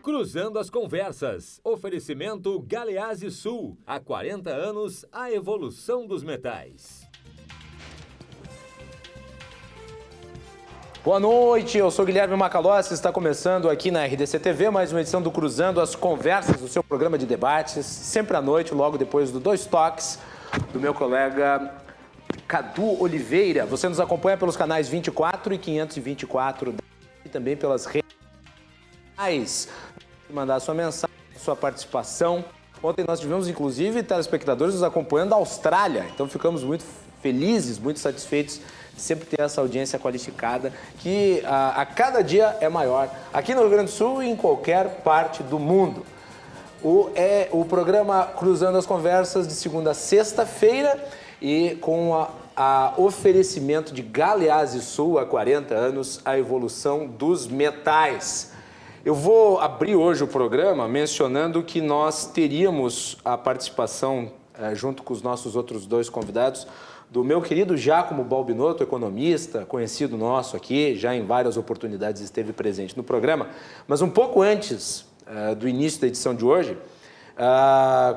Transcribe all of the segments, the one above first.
Cruzando as Conversas. Oferecimento Galeazzi Sul. Há 40 anos, a evolução dos metais. Boa noite, eu sou Guilherme Macalossi, está começando aqui na RDC TV mais uma edição do Cruzando as Conversas, o seu programa de debates, sempre à noite, logo depois do Dois Toques, do meu colega Cadu Oliveira. Você nos acompanha pelos canais 24 e 524 e também pelas redes sociais. Mandar sua mensagem, sua participação. Ontem nós tivemos, inclusive, telespectadores nos acompanhando da Austrália, então ficamos muito felizes, muito satisfeitos de sempre ter essa audiência qualificada, que a cada dia é maior, aqui no Rio Grande do Sul e em qualquer parte do mundo. O programa Cruzando as Conversas de segunda a sexta-feira e com a oferecimento de Galeazzi Sul, há 40 anos, a evolução dos metais. Eu vou abrir hoje o programa mencionando que nós teríamos a participação, junto com os nossos outros dois convidados, do meu querido Giacomo Balbinotto, economista, conhecido nosso aqui, já em várias oportunidades esteve presente no programa, mas um pouco antes do início da edição de hoje,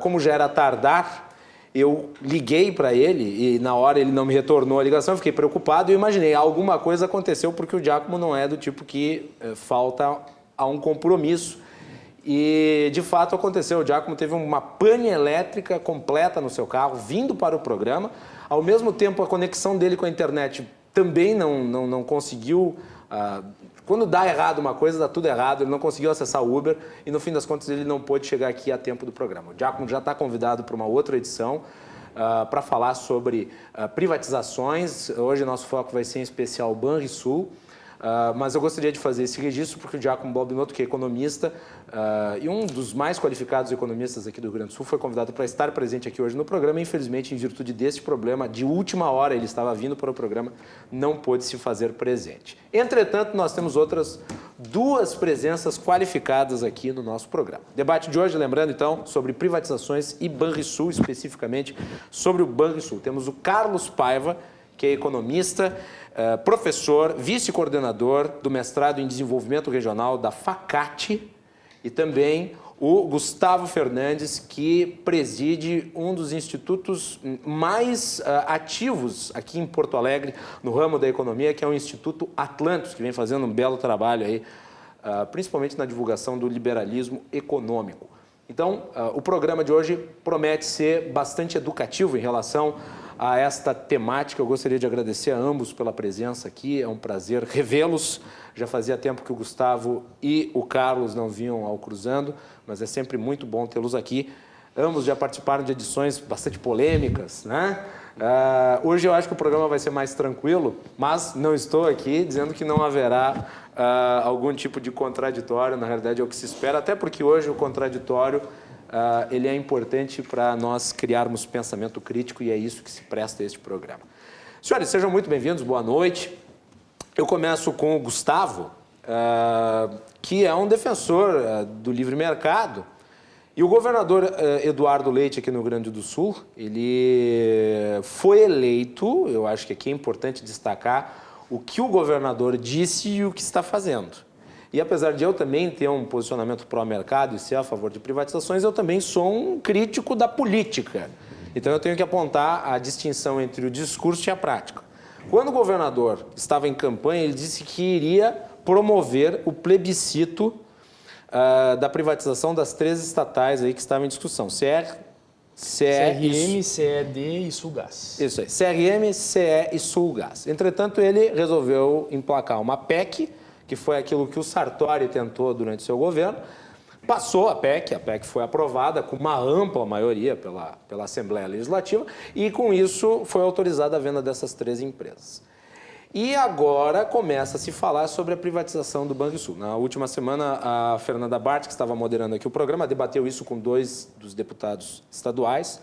como já era tardar, eu liguei para ele e na hora ele não me retornou a ligação, eu fiquei preocupado e imaginei, alguma coisa aconteceu porque o Giacomo não é do tipo que falta a um compromisso. E, de fato, aconteceu. O Giacomo teve uma pane elétrica completa no seu carro, vindo para o programa. Ao mesmo tempo, a conexão dele com a internet também não conseguiu... quando dá errado uma coisa, dá tudo errado. Ele não conseguiu acessar o Uber e, no fim das contas, ele não pôde chegar aqui a tempo do programa. O Giacomo já está convidado para uma outra edição para falar sobre privatizações. Hoje, nosso foco vai ser, em especial, o Banrisul. Mas eu gostaria de fazer esse registro porque o Giacomo Balbinotto, que é economista e um dos mais qualificados economistas aqui do Rio Grande do Sul, foi convidado para estar presente aqui hoje no programa. Infelizmente, em virtude deste problema, de última hora ele estava vindo para o programa, não pôde se fazer presente. Entretanto, nós temos outras duas presenças qualificadas aqui no nosso programa. Debate de hoje, lembrando então, sobre privatizações e Banrisul, especificamente sobre o Banrisul. Temos o Carlos Paiva, que é economista, professor, vice-coordenador do mestrado em desenvolvimento regional da FACAT, e também o Gustavo Fernandes, que preside um dos institutos mais ativos aqui em Porto Alegre, no ramo da economia, que é o Instituto Atlantos, que vem fazendo um belo trabalho aí, principalmente na divulgação do liberalismo econômico. Então, o programa de hoje promete ser bastante educativo em relação a esta temática. Eu gostaria de agradecer a ambos pela presença aqui, é um prazer revê-los. Já fazia tempo que o Gustavo e o Carlos não vinham ao Cruzando, mas é sempre muito bom tê-los aqui. Ambos já participaram de edições bastante polêmicas, né? Hoje eu acho que o programa vai ser mais tranquilo, mas não estou aqui dizendo que não haverá algum tipo de contraditório, na realidade é o que se espera, até porque hoje o contraditório ele é importante para nós criarmos pensamento crítico e é isso que se presta a este programa. Senhores, sejam muito bem-vindos, boa noite. Eu começo com o Gustavo, que é um defensor do livre mercado, e o governador Eduardo Leite aqui no Rio Grande do Sul, ele foi eleito, eu acho que aqui é importante destacar o que o governador disse e o que está fazendo. E apesar de eu também ter um posicionamento pró-mercado e ser a favor de privatizações, eu também sou um crítico da política. Então eu tenho que apontar a distinção entre o discurso e a prática. Quando o governador estava em campanha, ele disse que iria promover o plebiscito da privatização das 3 estatais aí que estavam em discussão. CRM, CED e Sulgás. Isso aí, CRM, CE e Sulgás. Entretanto, ele resolveu emplacar uma PEC, que foi aquilo que o Sartori tentou durante seu governo. Passou a PEC foi aprovada com uma ampla maioria pela Assembleia Legislativa e, com isso, foi autorizada a venda dessas 3 empresas. E agora começa a se falar sobre a privatização do Banrisul. Na última semana, a Fernanda Bart, que estava moderando aqui o programa, debateu isso com 2 dos deputados estaduais,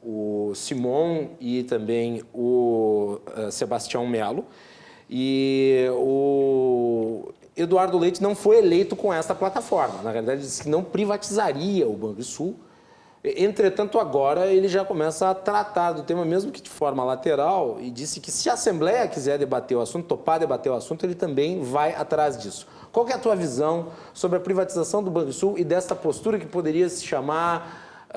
o Simon e também o Sebastião Melo. E o Eduardo Leite não foi eleito com essa plataforma. Na verdade, disse que não privatizaria o Banrisul, Entretanto, agora ele já começa a tratar do tema, mesmo que de forma lateral, e disse que se a Assembleia quiser debater o assunto, topar debater o assunto, ele também vai atrás disso. Qual que é a tua visão sobre a privatização do Banrisul e dessa postura que poderia se chamar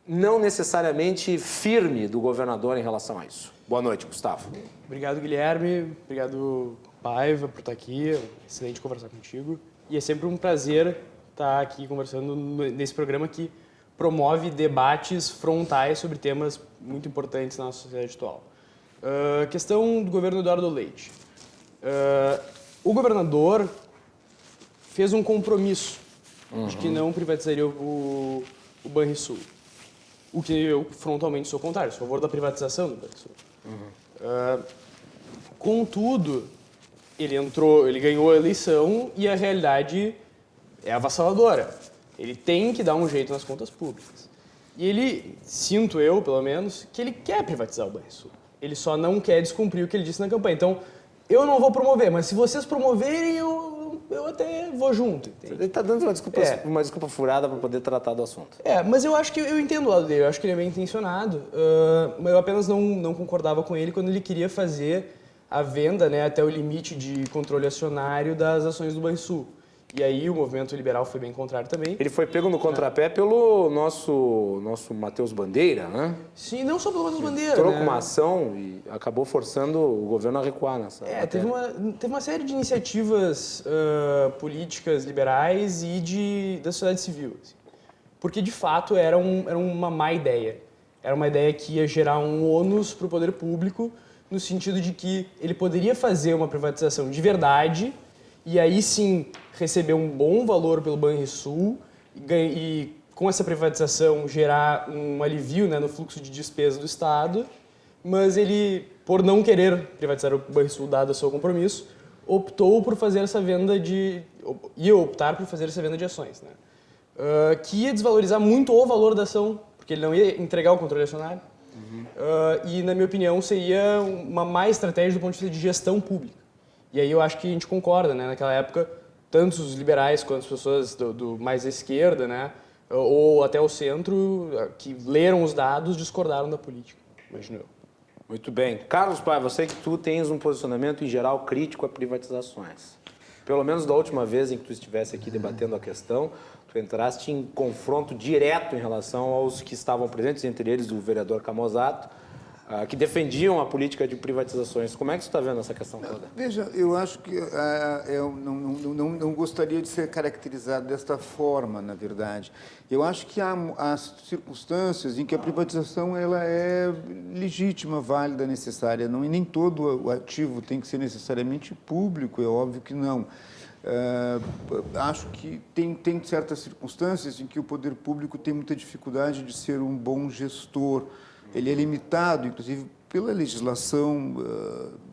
não necessariamente firme do governador em relação a isso? Boa noite, Gustavo. Obrigado, Guilherme. Obrigado, Paiva, por estar aqui. Excelente conversar contigo. E é sempre um prazer estar aqui conversando nesse programa que promove debates frontais sobre temas muito importantes na nossa sociedade atual. Questão do governo Eduardo Leite. O governador fez um compromisso de que não privatizaria o Banrisul. O que eu frontalmente sou contrário, sou a favor da privatização do Banrisul. Contudo, ele ganhou a eleição e a realidade é avassaladora. Ele tem que dar um jeito nas contas públicas. E ele, sinto eu, pelo menos, que ele quer privatizar o Banrisul. Ele só não quer descumprir o que ele disse na campanha. Então, eu não vou promover, mas se vocês promoverem, eu até vou junto. Entende? Ele está dando uma desculpa furada para poder tratar do assunto. Mas eu acho que eu entendo o lado dele, eu acho que ele é bem intencionado. Mas eu apenas não concordava com ele quando ele queria fazer a venda, né, até o limite de controle acionário das ações do Banrisul. E aí o movimento liberal foi bem contrário também. Ele foi pego no contrapé pelo nosso Matheus Bandeira, né? Sim, não só pelo Matheus Bandeira. Entrou com uma ação e acabou forçando o governo a recuar nessa. Teve uma série de iniciativas políticas liberais e da sociedade civil. Assim. Porque, de fato, era uma má ideia. Era uma ideia que ia gerar um ônus para o poder público, no sentido de que ele poderia fazer uma privatização de verdade e aí sim receber um bom valor pelo Banrisul e com essa privatização gerar um alívio, né, no fluxo de despesa do Estado, mas ele, por não querer privatizar o Banrisul dado o seu compromisso, optou por fazer essa venda ia optar por fazer essa venda de ações, né, que ia desvalorizar muito o valor da ação, porque ele não ia entregar o controle acionário, e na minha opinião seria uma má estratégia do ponto de vista de gestão pública. E aí eu acho que a gente concorda, né? Naquela época, tanto os liberais quanto as pessoas do mais à esquerda, né? Ou até o centro, que leram os dados, discordaram da política, imagino eu. Muito bem. Carlos Paiva, eu sei que tu tens um posicionamento em geral crítico a privatizações. Pelo menos da última vez em que tu estivesse aqui debatendo a questão, tu entraste em confronto direto em relação aos que estavam presentes, entre eles o vereador Camozato, que defendiam a política de privatizações. Como é que você está vendo essa questão toda? Veja, eu acho que eu não gostaria de ser caracterizado desta forma, na verdade. Eu acho que há circunstâncias em que a privatização ela é legítima, válida, necessária. Não, e nem todo o ativo tem que ser necessariamente público, é óbvio que não. Acho que tem certas circunstâncias em que o poder público tem muita dificuldade de ser um bom gestor. Ele é limitado, inclusive, pela legislação,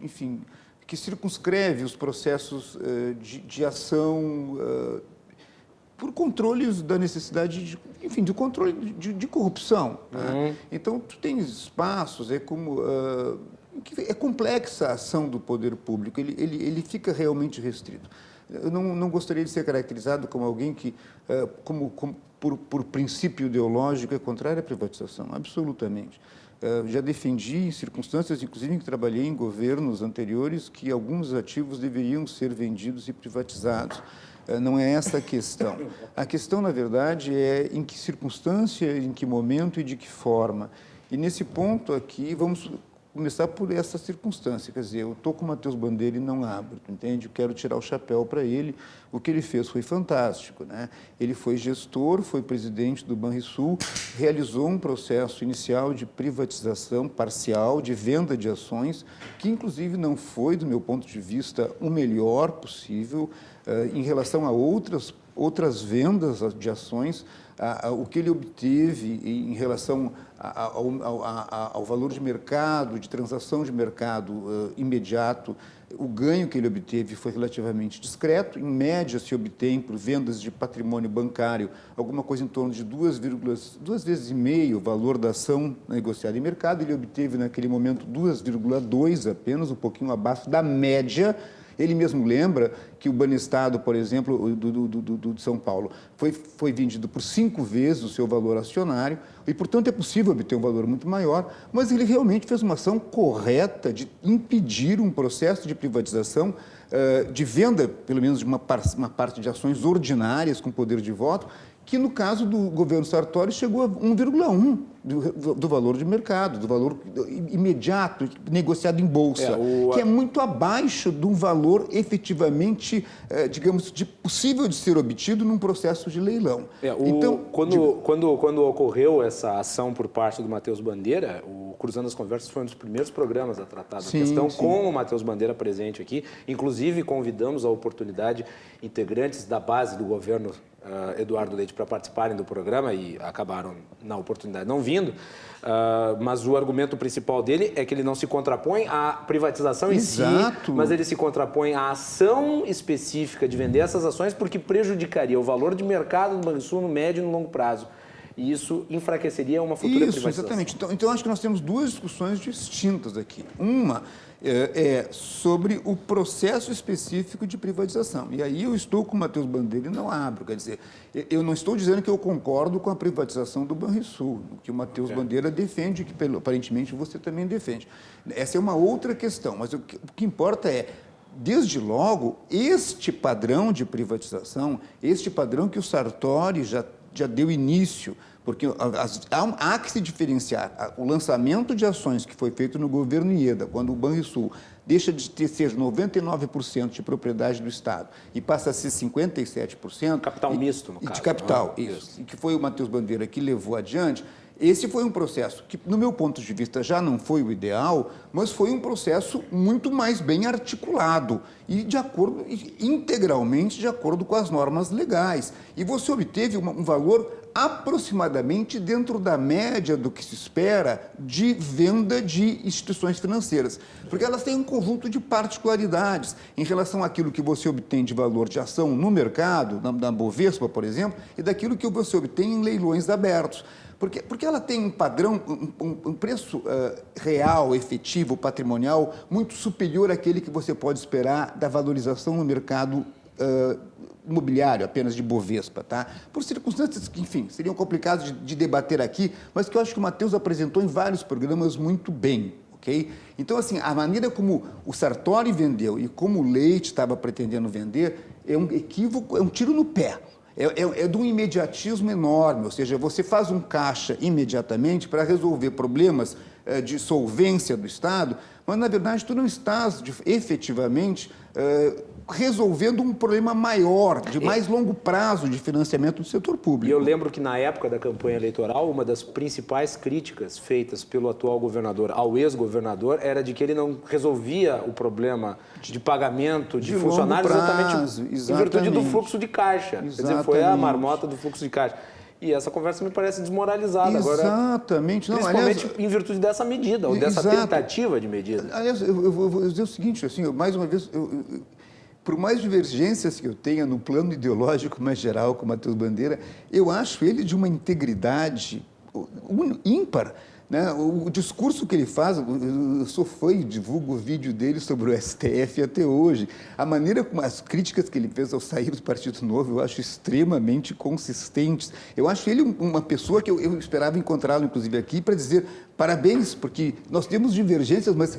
enfim, que circunscreve os processos de ação por controles da necessidade, de controle de corrupção. Né? Então, tu tens espaços, é complexa a ação do poder público, ele fica realmente restrito. Eu não gostaria de ser caracterizado como alguém que, por princípio ideológico, é contrário à privatização, absolutamente. Já defendi em circunstâncias, inclusive, em que trabalhei em governos anteriores, que alguns ativos deveriam ser vendidos e privatizados. Não é essa a questão. A questão, na verdade, é em que circunstância, em que momento e de que forma. E, nesse ponto aqui, vamos começar por essa circunstância, quer dizer, eu estou com o Matheus Bandeira e não abro, entende? Eu quero tirar o chapéu para ele, o que ele fez foi fantástico, né? Ele foi gestor, foi presidente do Banrisul, realizou um processo inicial de privatização parcial, de venda de ações, que inclusive não foi, do meu ponto de vista, o melhor possível em relação a outras vendas de ações. O que ele obteve em relação ao valor de mercado, de transação de mercado imediato, o ganho que ele obteve foi relativamente discreto. Em média, se obtém, por vendas de patrimônio bancário, alguma coisa em torno de 2 vezes e meio o valor da ação negociada em mercado. Ele obteve, naquele momento, 2,2 apenas, um pouquinho abaixo da média. Ele mesmo lembra que o Banestado, por exemplo, de São Paulo, foi vendido por 5 vezes o seu valor acionário e, portanto, é possível obter um valor muito maior, mas ele realmente fez uma ação correta de impedir um processo de privatização, de venda, pelo menos de uma parte de ações ordinárias com poder de voto, que no caso do governo Sartori chegou a 1,1 do valor de mercado, do valor imediato, negociado em bolsa, que é muito abaixo de um valor efetivamente, digamos, possível de ser obtido num processo de leilão. Então, quando ocorreu essa ação por parte do Matheus Bandeira, o Cruzando as Conversas foi um dos primeiros programas a tratar da questão, com o Matheus Bandeira presente aqui. Inclusive, convidamos a oportunidade integrantes da base do governo Eduardo Leite para participarem do programa e acabaram, na oportunidade, não vindo. Mas o argumento principal dele é que ele não se contrapõe à privatização em si, mas ele se contrapõe à ação específica de vender essas ações porque prejudicaria o valor de mercado do Banrisul no médio e no longo prazo. E isso enfraqueceria uma futura privatização. Exatamente. Então, acho que nós temos duas discussões distintas aqui. Uma é sobre o processo específico de privatização. E aí eu estou com o Matheus Bandeira e não abro. Quer dizer, eu não estou dizendo que eu concordo com a privatização do Banrisul, que o Matheus Bandeira defende, que aparentemente você também defende. Essa é uma outra questão, mas o que importa é, desde logo, este padrão de privatização, este padrão que o Sartori já deu início, porque há que se diferenciar. O lançamento de ações que foi feito no governo Ieda, quando o Banrisul deixa de ser 99% de propriedade do Estado e passa a ser 57%... Capital misto, no caso. De capital, isso. E que foi o Matheus Bandeira que levou adiante. Esse foi um processo que, no meu ponto de vista, já não foi o ideal, mas foi um processo muito mais bem articulado e integralmente de acordo com as normas legais. E você obteve um valor aproximadamente dentro da média do que se espera de venda de instituições financeiras, porque elas têm um conjunto de particularidades em relação àquilo que você obtém de valor de ação no mercado, na Bovespa, por exemplo, e daquilo que você obtém em leilões abertos. Porque ela tem um padrão, um preço real, efetivo, patrimonial, muito superior àquele que você pode esperar da valorização no mercado imobiliário, apenas de Bovespa, tá? Por circunstâncias que, enfim, seriam complicadas de debater aqui, mas que eu acho que o Matheus apresentou em vários programas muito bem, ok? Então, assim, a maneira como o Sartori vendeu e como o Leite estava pretendendo vender é um equívoco, é um tiro no pé. É de um imediatismo enorme, ou seja, você faz um caixa imediatamente para resolver problemas de solvência do Estado, mas, na verdade, tu não estás efetivamente resolvendo um problema maior, de mais longo prazo de financiamento do setor público. E eu lembro que, na época da campanha eleitoral, uma das principais críticas feitas pelo atual governador ao ex-governador era de que ele não resolvia o problema de pagamento de funcionários exatamente em virtude do fluxo de caixa. Quer dizer, foi a marmota do fluxo de caixa. E essa conversa me parece desmoralizada agora. Exatamente. Principalmente em virtude dessa medida, ou dessa tentativa de medida. Aliás, eu vou dizer o seguinte, assim, mais uma vez, por mais divergências que eu tenha no plano ideológico mais geral com o Matheus Bandeira, eu acho ele de uma integridade ímpar. Né? O discurso que ele faz, eu sou fã e divulgo o vídeo dele sobre o STF até hoje. A maneira como as críticas que ele fez ao sair do Partido Novo, eu acho extremamente consistentes. Eu acho ele uma pessoa que eu esperava encontrá-lo, inclusive, aqui para dizer parabéns, porque nós temos divergências, mas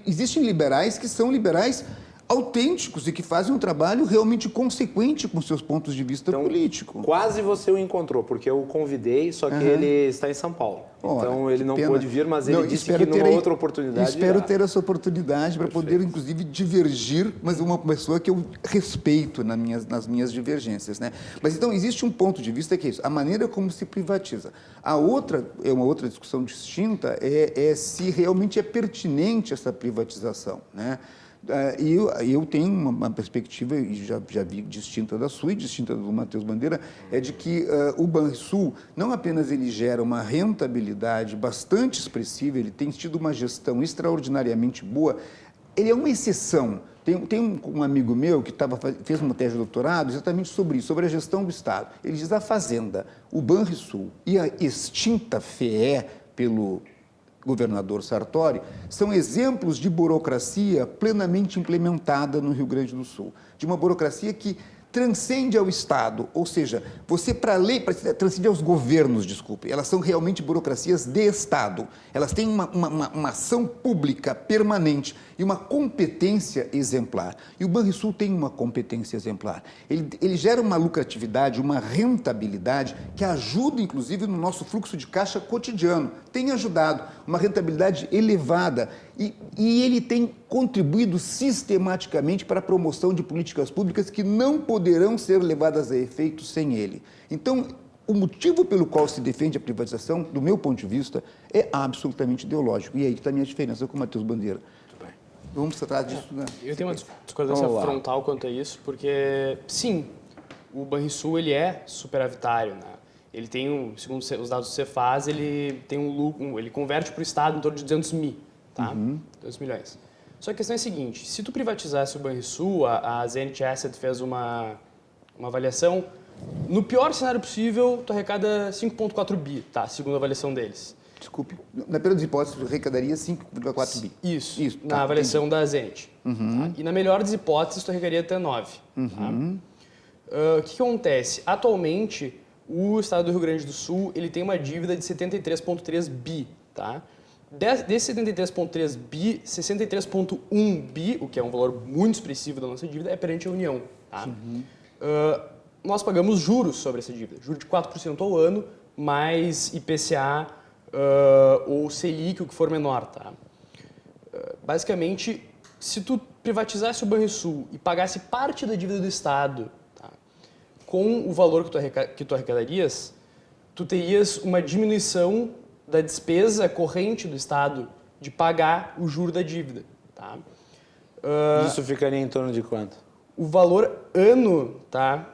existem liberais que são liberais autênticos e que fazem um trabalho realmente consequente com seus pontos de vista político. Quase você o encontrou, porque eu o convidei, só que ele está em São Paulo. Então, ele não pôde vir, mas ele disse que numa outra oportunidade... Espero ter essa oportunidade para poder, inclusive, divergir, mas uma pessoa que eu respeito nas minhas divergências. Né? Mas, então, existe um ponto de vista que é isso, a maneira como se privatiza. A outra, uma outra discussão distinta, é se realmente é pertinente essa privatização, né? E eu tenho uma perspectiva, e já vi distinta da sua e distinta do Matheus Bandeira, é de que o Banrisul, não apenas ele gera uma rentabilidade bastante expressiva, ele tem tido uma gestão extraordinariamente boa, ele é uma exceção. Tem um amigo meu que fez uma tese de doutorado exatamente sobre isso, sobre a gestão do Estado. Ele diz: a Fazenda, o Banrisul e a extinta FEE, pelo governador Sartori, são exemplos de burocracia plenamente implementada no Rio Grande do Sul. De uma burocracia que transcende ao Estado, ou seja, você transcende aos governos, desculpe, elas são realmente burocracias de Estado. Elas têm uma ação pública permanente e uma competência exemplar. E o Banrisul tem uma competência exemplar. Ele gera uma lucratividade, uma rentabilidade que ajuda, inclusive, no nosso fluxo de caixa cotidiano. Tem ajudado, uma rentabilidade elevada. E ele tem contribuído sistematicamente para a promoção de políticas públicas que não poderão ser levadas a efeito sem ele. Então, o motivo pelo qual se defende a privatização, do meu ponto de vista, é absolutamente ideológico. E aí está a minha diferença com o Matheus Bandeira. Muito bem. Vamos tratar disso, né? Eu tenho uma discordância frontal quanto a isso, porque, sim, o Banrisul ele é superavitário, né? Ele tem, segundo os dados do Cefaz, ele tem ele converte para o Estado em torno de 200 mil. Tá? 2 milhões. Só que a questão é a seguinte, se tu privatizasse o Banrisul, a Zenit Asset fez uma avaliação, no pior cenário possível, tu arrecada 5,4 bi, tá? Segundo a avaliação deles. Desculpe, na pior das hipóteses, tu arrecadaria 5,4 bi. Isso tá, na avaliação da Zenit. Uhum. Tá? E na melhor das hipóteses, tu arrecadaria até 9. Uhum. O que acontece? Atualmente, o Estado do Rio Grande do Sul ele tem uma dívida de 73,3 bi, tá? Desse 73,3 bi, 63,1 bi, o que é um valor muito expressivo da nossa dívida, é perante a União. Tá? Nós pagamos juros sobre essa dívida, juros de 4% ao ano, mais IPCA ou Selic, o que for menor. Tá? Basicamente, se tu privatizasse o Banrisul e pagasse parte da dívida do Estado, tá? Com o valor que tu arrecadarias, tu terias uma diminuição da despesa corrente do Estado de pagar o juro da dívida. Tá? Isso ficaria em torno de quanto? O valor ano, tá,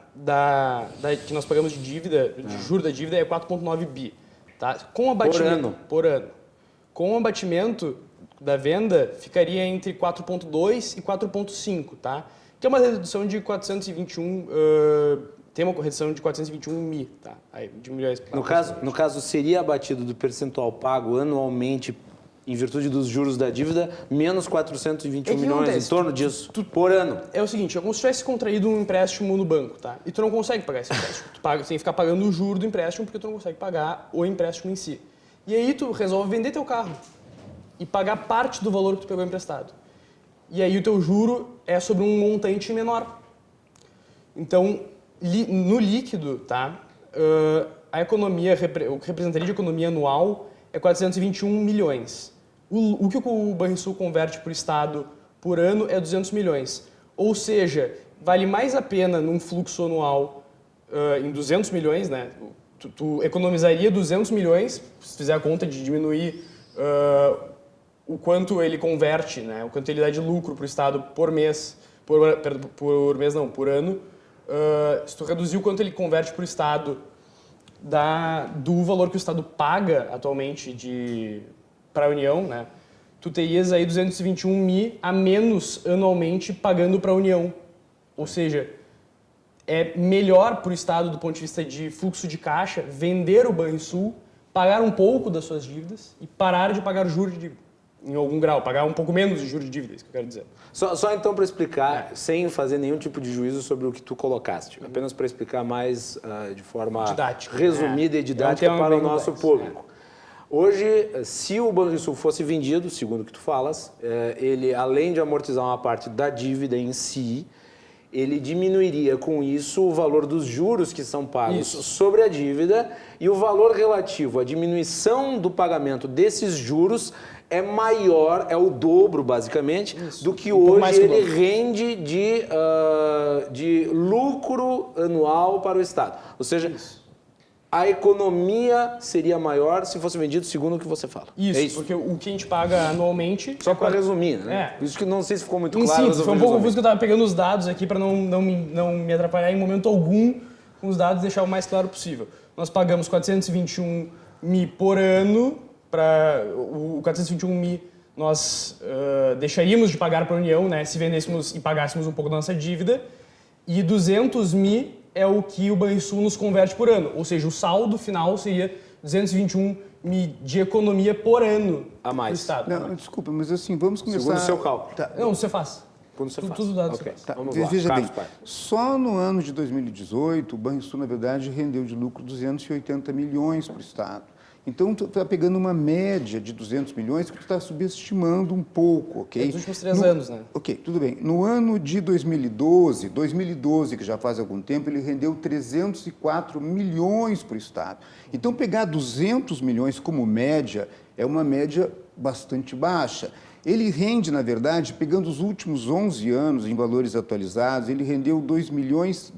que nós pagamos de dívida, de juro da dívida, é 4,9 bi. Tá? Com abatimento, por ano. Com o abatimento da venda, ficaria entre 4,2 e 4,5, tá? Que é uma redução de 421... tem uma correção de 421 mil, tá? Aí, de milhões. No caso, seria abatido do percentual pago anualmente em virtude dos juros da dívida, menos 421 milhões, acontece? em torno disso, por ano. É o seguinte, é como se tivesse contraído um empréstimo no banco, tá? E tu não consegue pagar esse empréstimo. Tu tem que ficar pagando o juro do empréstimo porque tu não consegue pagar o empréstimo em si. E aí tu resolve vender teu carro e pagar parte do valor que tu pegou emprestado. E aí o teu juro é sobre um montante menor. Então, no líquido, tá? A economia, o que representaria de economia anual é 421 milhões. O que o Banrisul converte para o Estado por ano é 200 milhões. Ou seja, vale mais a pena num fluxo anual em 200 milhões, né? Tu economizaria 200 milhões, se fizer a conta de diminuir o quanto ele converte, né? O quanto ele dá de lucro para o Estado por mês, por ano. Se tu reduzir o quanto ele converte para o Estado do valor que o Estado paga atualmente para a União, né? Tu terias aí 221 mil a menos anualmente pagando para a União. Ou seja, é melhor para o Estado do ponto de vista de fluxo de caixa vender o Banrisul, pagar um pouco das suas dívidas e parar de pagar juros de dívida. Em algum grau, pagar um pouco menos de juros de dívida, é isso que eu quero dizer. Só então para explicar, sem fazer nenhum tipo de juízo sobre o que tu colocaste, apenas para explicar mais de forma didática, resumida e didática para o nosso público. Hoje, se o Banrisul fosse vendido, segundo o que tu falas, ele, além de amortizar uma parte da dívida em si, ele diminuiria com isso o valor dos juros que são pagos sobre a dívida e o valor relativo à diminuição do pagamento desses juros é maior, é o dobro, basicamente, do que hoje ele rende de lucro anual para o Estado. Ou seja, a economia seria maior se fosse vendido segundo o que você fala. Isso, porque o que a gente paga anualmente... Só para resumir, né? Isso que não sei se ficou muito claro. Sim, foi um pouco confuso que eu estava pegando os dados aqui para não me atrapalhar em momento algum com os dados e deixar o mais claro possível. Nós pagamos 421 mil por ano. Para o 421 mil nós deixaríamos de pagar para a União, né, se vendêssemos e pagássemos um pouco da nossa dívida, e 200 mil é o que o Banrisul nos converte por ano, ou seja, o saldo final seria 221 de economia por ano A mais. do Estado. Não, desculpa, mas assim, vamos começar... Segundo o seu cálculo. Tá. Não, você faz. Quando você faz. Tudo dado Ok, você faz. Tá, vamos lá. veja bem, Carlos Pai. só no ano de 2018, o Banrisul, na verdade, rendeu de lucro 280 milhões para o Estado. Então, tu está pegando uma média de 200 milhões que tu está subestimando um pouco, ok? Nos últimos 3 anos, né? Ok, tudo bem. No ano de 2012, que já faz algum tempo, ele rendeu 304 milhões para o Estado. Então, pegar 200 milhões como média é uma média bastante baixa. Ele rende, na verdade, pegando os últimos 11 anos em valores atualizados, ele rendeu 2 bilhões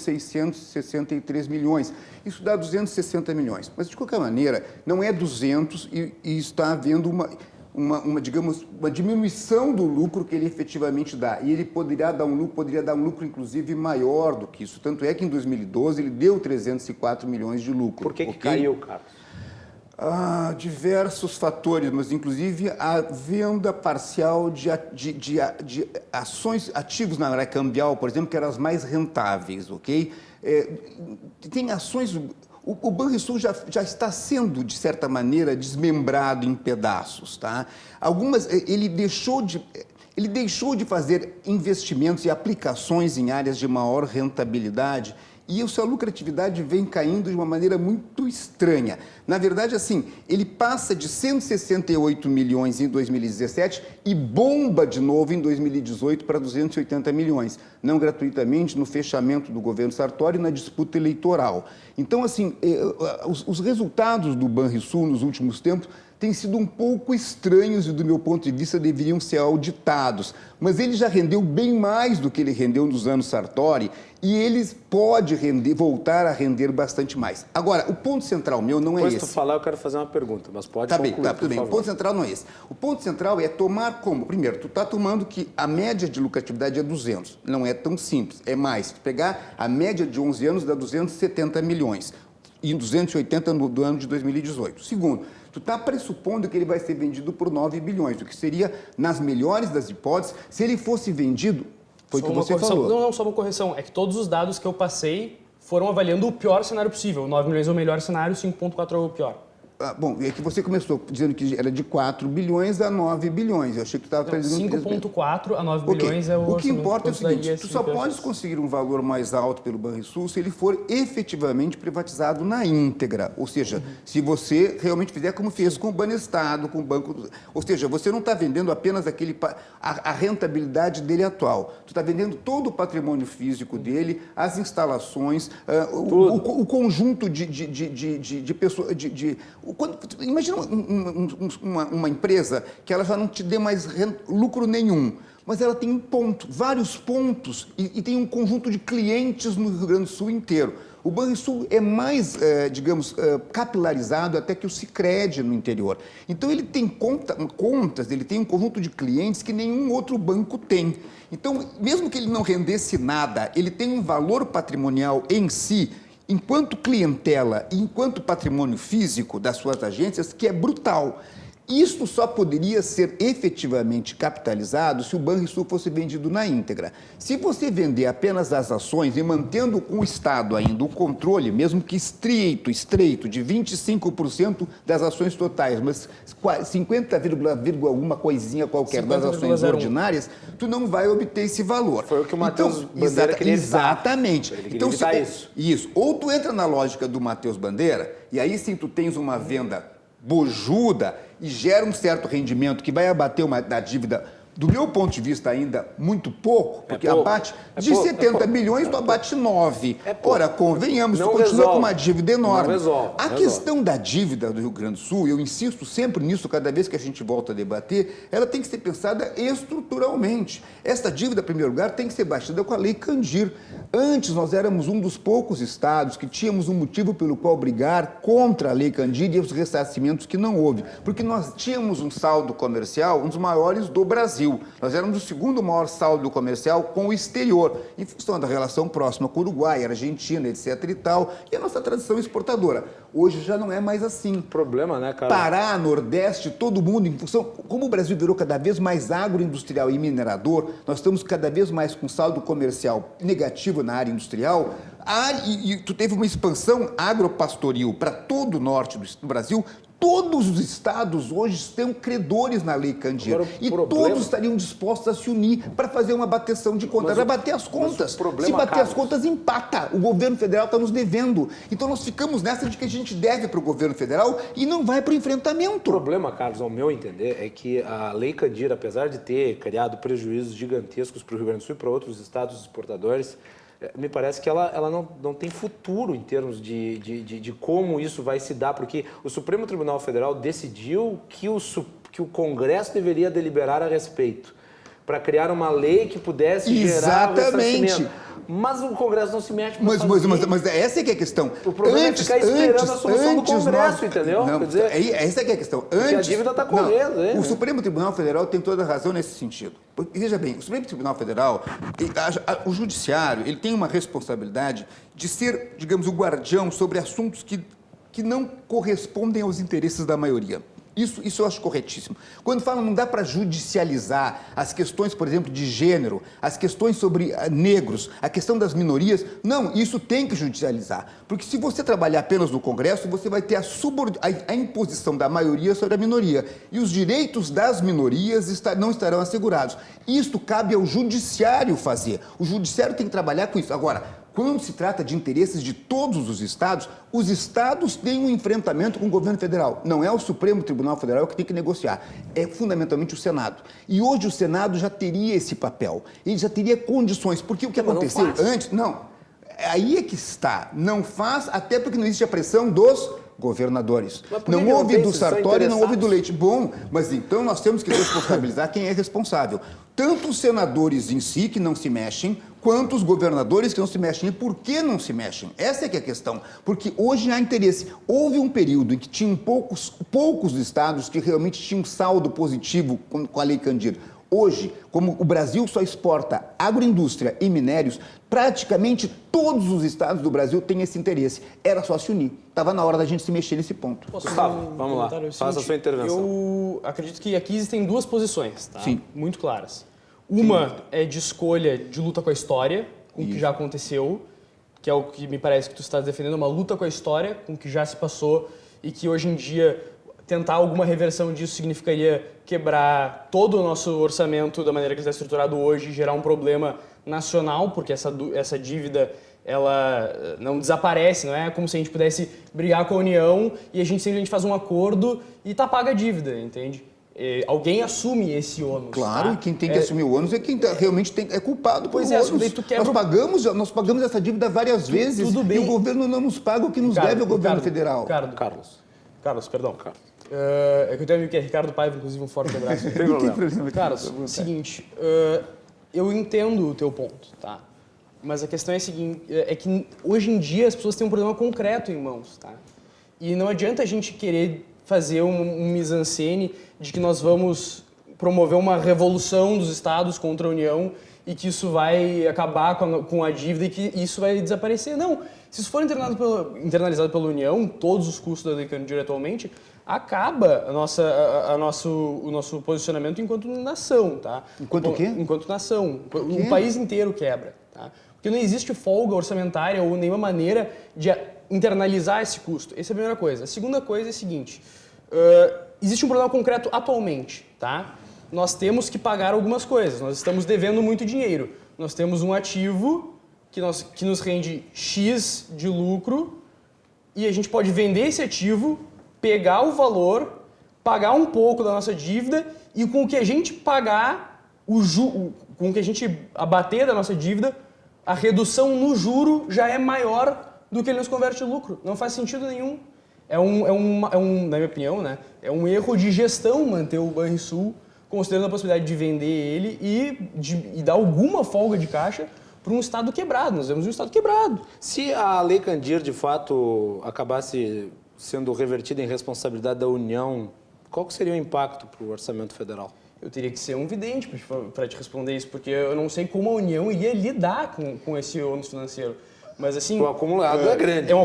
663 milhões. Isso dá 260 milhões. Mas, de qualquer maneira, não é 200 e está havendo digamos, uma diminuição do lucro que ele efetivamente dá. E ele poderia dar um lucro, inclusive, maior do que isso. Tanto é que, em 2012, ele deu 304 milhões de lucro. Por que okay? caiu, Carlos? Diversos fatores, mas inclusive a venda parcial de ações, ativos na área cambial, por exemplo, que eram as mais rentáveis, ok? Tem ações... O Banrisul já está sendo, de certa maneira, desmembrado em pedaços, tá? Ele deixou de fazer investimentos e aplicações em áreas de maior rentabilidade e a sua lucratividade vem caindo de uma maneira muito estranha. Na verdade, assim, ele passa de 168 milhões em 2017 e bomba de novo em 2018 para 280 milhões, não gratuitamente, no fechamento do governo Sartori na disputa eleitoral. Então, assim, os resultados do Banrisul nos últimos tempos têm sido um pouco estranhos e, do meu ponto de vista, deveriam ser auditados. Mas ele já rendeu bem mais do que ele rendeu nos anos Sartori e ele pode voltar a render bastante mais. Agora, o ponto central meu não é esse. Depois tu falar, eu quero fazer uma pergunta, mas pode Tá concluir, bem, tá, tudo bem. O ponto central não é esse. O ponto central é tomar como? Primeiro, tu está tomando que a média de lucratividade é 200. Não é tão simples, é mais. Se tu pegar a média de 11 anos, dá 270 milhões. E 280 do ano de 2018. Segundo, tu está pressupondo que ele vai ser vendido por 9 bilhões, o que seria, nas melhores das hipóteses, se ele fosse vendido, foi o que você falou. Não, só uma correção. É que todos os dados que eu passei foram avaliando o pior cenário possível. 9 milhões é o melhor cenário, 5,4 é o pior. Bom, é que você começou dizendo que era de 4 bilhões a 9 bilhões. Eu achei que tu estava dizendo 5,4 a 9 bilhões é o... O que importa é o seguinte, tu só pode podes conseguir um valor mais alto pelo Banrisul se ele for efetivamente privatizado na íntegra. Ou seja, se você realmente fizer como fez com o Banestado, com o Banco... Ou seja, você não está vendendo apenas a rentabilidade dele atual. Tu está vendendo todo o patrimônio físico dele, as instalações, o conjunto de pessoas... Imagina uma empresa que ela já não te dê mais lucro nenhum, mas ela tem vários pontos e tem um conjunto de clientes no Rio Grande do Sul inteiro. O Banrisul é mais, capilarizado até que o Sicredi no interior. Então, ele tem contas, ele tem um conjunto de clientes que nenhum outro banco tem. Então, mesmo que ele não rendesse nada, ele tem um valor patrimonial em si, enquanto clientela e enquanto patrimônio físico das suas agências, que é brutal. Isso só poderia ser efetivamente capitalizado se o Banrisul fosse vendido na íntegra. Se você vender apenas as ações e mantendo com o Estado ainda o controle, mesmo que estreito, de 25% das ações totais, mas 50, alguma coisinha qualquer das ações ordinárias, tu não vai obter esse valor. Foi o que o Matheus Bandeira queria evitar. Exatamente. Ele queria evitar isso. Ou tu entra na lógica do Matheus Bandeira, e aí sim tu tens uma venda bojuda e gera um certo rendimento que vai abater da dívida, do meu ponto de vista ainda, muito pouco, porque abate de 70 bilhões, tu abate 9. Ora, convenhamos, tu continua com uma dívida enorme. A questão da dívida do Rio Grande do Sul, eu insisto sempre nisso, cada vez que a gente volta a debater, ela tem que ser pensada estruturalmente. Esta dívida, em primeiro lugar, tem que ser baixada com a Lei Candir. Antes, nós éramos um dos poucos estados que tínhamos um motivo pelo qual brigar contra a Lei Candir e os ressarcimentos que não houve, porque nós tínhamos um saldo comercial, um dos maiores do Brasil. Brasil. Nós éramos o segundo maior saldo comercial com o exterior, em função da relação próxima com o Uruguai, Argentina, etc. e tal, e a nossa tradição exportadora. Hoje já não é mais assim. Problema, né, cara? Pará, Nordeste, todo mundo, em função... Como o Brasil virou cada vez mais agroindustrial e minerador, nós estamos cada vez mais com saldo comercial negativo na área industrial, e tu teve uma expansão agropastoril para todo o norte do Brasil. Todos os estados hoje estão credores na Lei Candir. E todos estariam dispostos a se unir para fazer uma bateção de contas, para bater as contas. Se bater as contas, empata. O governo federal está nos devendo. Então nós ficamos nessa de que a gente deve para o governo federal e não vai para o enfrentamento. O problema, Carlos, ao meu entender, é que a Lei Candir, apesar de ter criado prejuízos gigantescos para o Rio Grande do Sul e para outros estados exportadores, me parece que ela não tem futuro em termos de como isso vai se dar, porque o Supremo Tribunal Federal decidiu que o Congresso deveria deliberar a respeito, para criar uma lei que pudesse gerar o ressarcimento. Mas o Congresso não se mete para fazer. Mas essa é que é a questão. O problema é ficar esperando a solução do Congresso, entendeu? Não, quer dizer, essa é que é a questão. Porque a dívida está correndo. O Supremo Tribunal Federal tem toda a razão nesse sentido. Veja bem, o Supremo Tribunal Federal, o Judiciário, ele tem uma responsabilidade de ser, digamos, o guardião sobre assuntos que não correspondem aos interesses da maioria. Isso eu acho corretíssimo. Quando falam não dá para judicializar as questões, por exemplo, de gênero, as questões sobre negros, a questão das minorias, não, isso tem que judicializar. Porque se você trabalhar apenas no Congresso, você vai ter a imposição da maioria sobre a minoria. E os direitos das minorias não estarão assegurados. Isto cabe ao Judiciário fazer. O Judiciário tem que trabalhar com isso. Agora, quando se trata de interesses de todos os estados têm um enfrentamento com o governo federal. Não é o Supremo Tribunal Federal que tem que negociar, é fundamentalmente o Senado. E hoje o Senado já teria esse papel, ele já teria condições, porque o que aconteceu antes... Não, aí é que está, não faz, até porque não existe a pressão dos governadores. Não houve do Sartori, não houve do Leite. Bom, mas então nós temos que responsabilizar quem é responsável. Tanto os senadores em si, que não se mexem, quanto os governadores que não se mexem. E por que não se mexem? Essa é que é a questão. Porque hoje há interesse. Houve um período em que tinham poucos estados que realmente tinham saldo positivo com a Lei Candir. Hoje, como o Brasil só exporta agroindústria e minérios, praticamente todos os estados do Brasil têm esse interesse. Era só se unir. Estava na hora da gente se mexer nesse ponto. Gustavo, vamos lá. Faça a sua intervenção. Eu acredito que aqui existem duas posições, tá? Sim. Muito claras. Uma é de escolha de luta com a história, com o que já aconteceu, que é o que me parece que tu está defendendo, uma luta com a história, com o que já se passou e que hoje em dia tentar alguma reversão disso significaria quebrar todo o nosso orçamento da maneira que ele está estruturado hoje e gerar um problema nacional, porque essa dívida ela não desaparece, não é como se a gente pudesse brigar com a União e a gente simplesmente faz um acordo e tá paga a dívida, entende? Alguém assume esse ônus. Claro, tá? E quem tem que assumir o ônus é quem realmente é culpado por ônus. Tu quebra... Nós pagamos essa dívida várias vezes tudo bem. E o governo não nos paga o que nos deve ao governo federal. Carlos, perdão. É que eu tenho um amigo que é Ricardo Paiva, inclusive um forte abraço. Não tem problema. Carlos, seguinte, eu entendo o teu ponto, tá? Mas a questão é a seguinte, é que hoje em dia as pessoas têm um problema concreto em mãos, tá? E não adianta a gente querer fazer um mise-en-scène de que nós vamos promover uma revolução dos estados contra a União e que isso vai acabar com a dívida e que isso vai desaparecer. Não, se isso for internalizado pela União, todos os custos da Lei Candir atualmente, acaba o nosso posicionamento enquanto nação, tá? Enquanto o quê? Enquanto nação. O país inteiro quebra, tá? Porque não existe folga orçamentária ou nenhuma maneira de internalizar esse custo. Essa é a primeira coisa. A segunda coisa é a seguinte, existe um problema concreto atualmente, tá? Nós temos que pagar algumas coisas, nós estamos devendo muito dinheiro. Nós temos um ativo que nos rende X de lucro e a gente pode vender esse ativo, pegar o valor, pagar um pouco da nossa dívida e com o que a gente pagar, com o que a gente abater da nossa dívida, a redução no juro já é maior do que ele nos converte em lucro. Não faz sentido nenhum. Na minha opinião, né, é um erro de gestão manter o Banrisul, considerando a possibilidade de vender ele e dar alguma folga de caixa para um Estado quebrado. Nós vemos um Estado quebrado. Se a Lei Candir, de fato, acabasse sendo revertida em responsabilidade da União, qual que seria o impacto para o orçamento federal? Eu teria que ser um vidente para te responder isso, porque eu não sei como a União iria lidar com esse ônus financeiro. Mas assim... O acumulado é grande. É um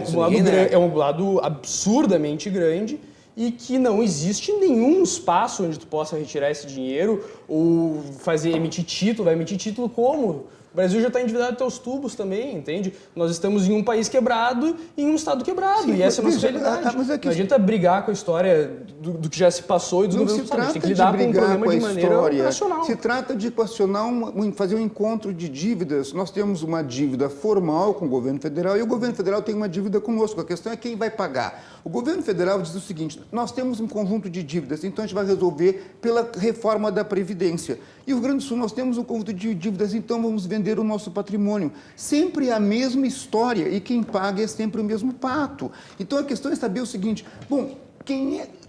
acumulado absurdamente grande e que não existe nenhum espaço onde tu possa retirar esse dinheiro ou emitir título. Vai emitir título como? O Brasil já está endividado até os tubos também, entende? Nós estamos em um país quebrado e em um estado quebrado. Sim, e essa é a nossa veja, realidade. mas é que não adianta brigar com a história do que já se passou e dos governos passados. A gente tem que lidar com o problema de maneira racional. Se trata de equacionar, fazer um encontro de dívidas. Nós temos uma dívida formal com o governo federal e o governo federal tem uma dívida conosco. A questão é quem vai pagar. O governo federal diz o seguinte: nós temos um conjunto de dívidas, então a gente vai resolver pela reforma da Previdência. E o Rio Grande do Sul, nós temos um conjunto de dívidas, então vamos vender o nosso patrimônio. Sempre a mesma história e quem paga é sempre o mesmo pato. Então a questão é saber o seguinte: bom,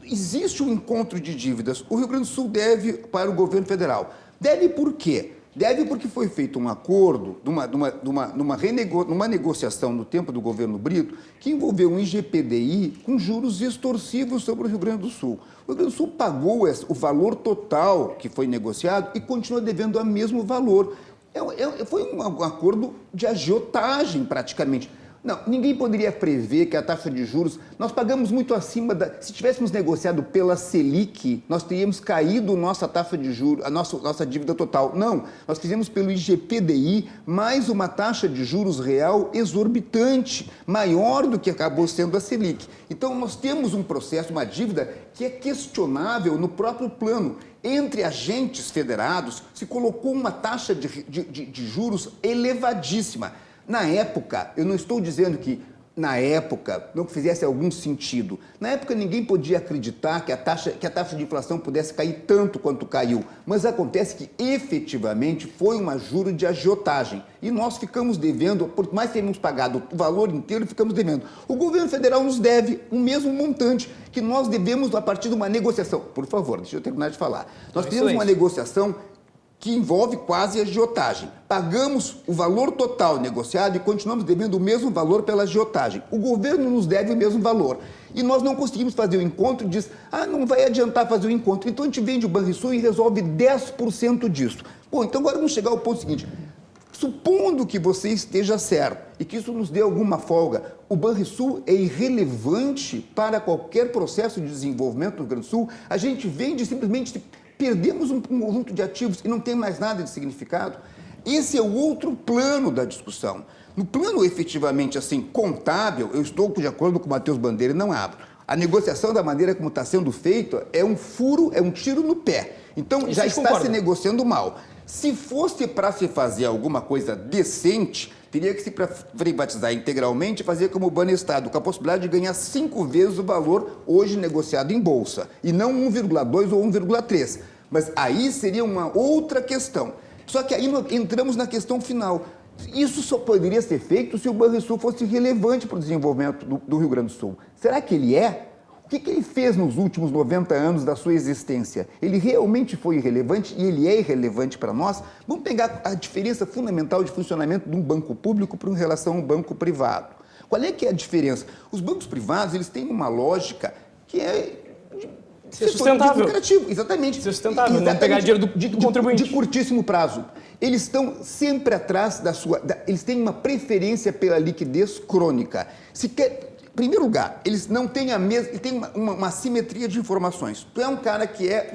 existe um encontro de dívidas. O Rio Grande do Sul deve para o governo federal. Deve por quê? Deve porque foi feito um acordo, numa negociação no tempo do governo Brito, que envolveu um IGPDI com juros extorsivos sobre o Rio Grande do Sul. O Rio Grande do Sul pagou o valor total que foi negociado e continua devendo o mesmo valor. Foi um acordo de agiotagem, praticamente. Não, ninguém poderia prever que a taxa de juros... Nós pagamos muito acima da... Se tivéssemos negociado pela Selic, nós teríamos caído nossa taxa de juros, a nossa dívida total. Não, nós fizemos pelo IGPDI mais uma taxa de juros real exorbitante, maior do que acabou sendo a Selic. Então, nós temos um processo, uma dívida que é questionável no próprio plano. Entre agentes federados, se colocou uma taxa de juros elevadíssima. Na época, eu não estou dizendo que na época não fizesse algum sentido. Na época ninguém podia acreditar que a taxa de inflação pudesse cair tanto quanto caiu. Mas acontece que efetivamente foi uma juro de agiotagem. E nós ficamos devendo, por mais que tenhamos pagado o valor inteiro, ficamos devendo. O governo federal nos deve o mesmo montante que nós devemos a partir de uma negociação. Por favor, deixa eu terminar de falar. Nós fizemos uma negociação que envolve quase agiotagem. Pagamos o valor total negociado e continuamos devendo o mesmo valor pela agiotagem. O governo nos deve o mesmo valor. E nós não conseguimos fazer o encontro e diz, não vai adiantar fazer o encontro. Então a gente vende o Banrisul e resolve 10% disso. Bom, então agora vamos chegar ao ponto seguinte. Supondo que você esteja certo e que isso nos dê alguma folga, o Banrisul é irrelevante para qualquer processo de desenvolvimento do Rio Grande do Sul. A gente vende simplesmente... Perdemos um conjunto de ativos e não tem mais nada de significado. Esse é o outro plano da discussão. No plano efetivamente assim contábil, eu estou de acordo com o Matheus Bandeira e não abro. A negociação da maneira como está sendo feita é um furo, é um tiro no pé. Então já está se negociando mal. Se fosse para se fazer alguma coisa decente, teria que se privatizar integralmente e fazer como o Banestado, com a possibilidade de ganhar 5 vezes o valor hoje negociado em bolsa, e não 1,2 ou 1,3. Mas aí seria uma outra questão. Só que aí nós entramos na questão final. Isso só poderia ser feito se o Banrisul fosse relevante para o desenvolvimento do Rio Grande do Sul. Será que ele é? O que ele fez nos últimos 90 anos da sua existência? Ele realmente foi irrelevante e ele é irrelevante para nós? Vamos pegar a diferença fundamental de funcionamento de um banco público em relação a um banco privado. Qual é que é a diferença? Os bancos privados, eles têm uma lógica que é... Ser sustentável. Exatamente. Ser sustentável, não pegar dinheiro do contribuinte. De curtíssimo prazo. Eles estão sempre atrás eles têm uma preferência pela liquidez crônica. Em primeiro lugar, eles não têm eles têm uma simetria de informações. Tu é um cara que é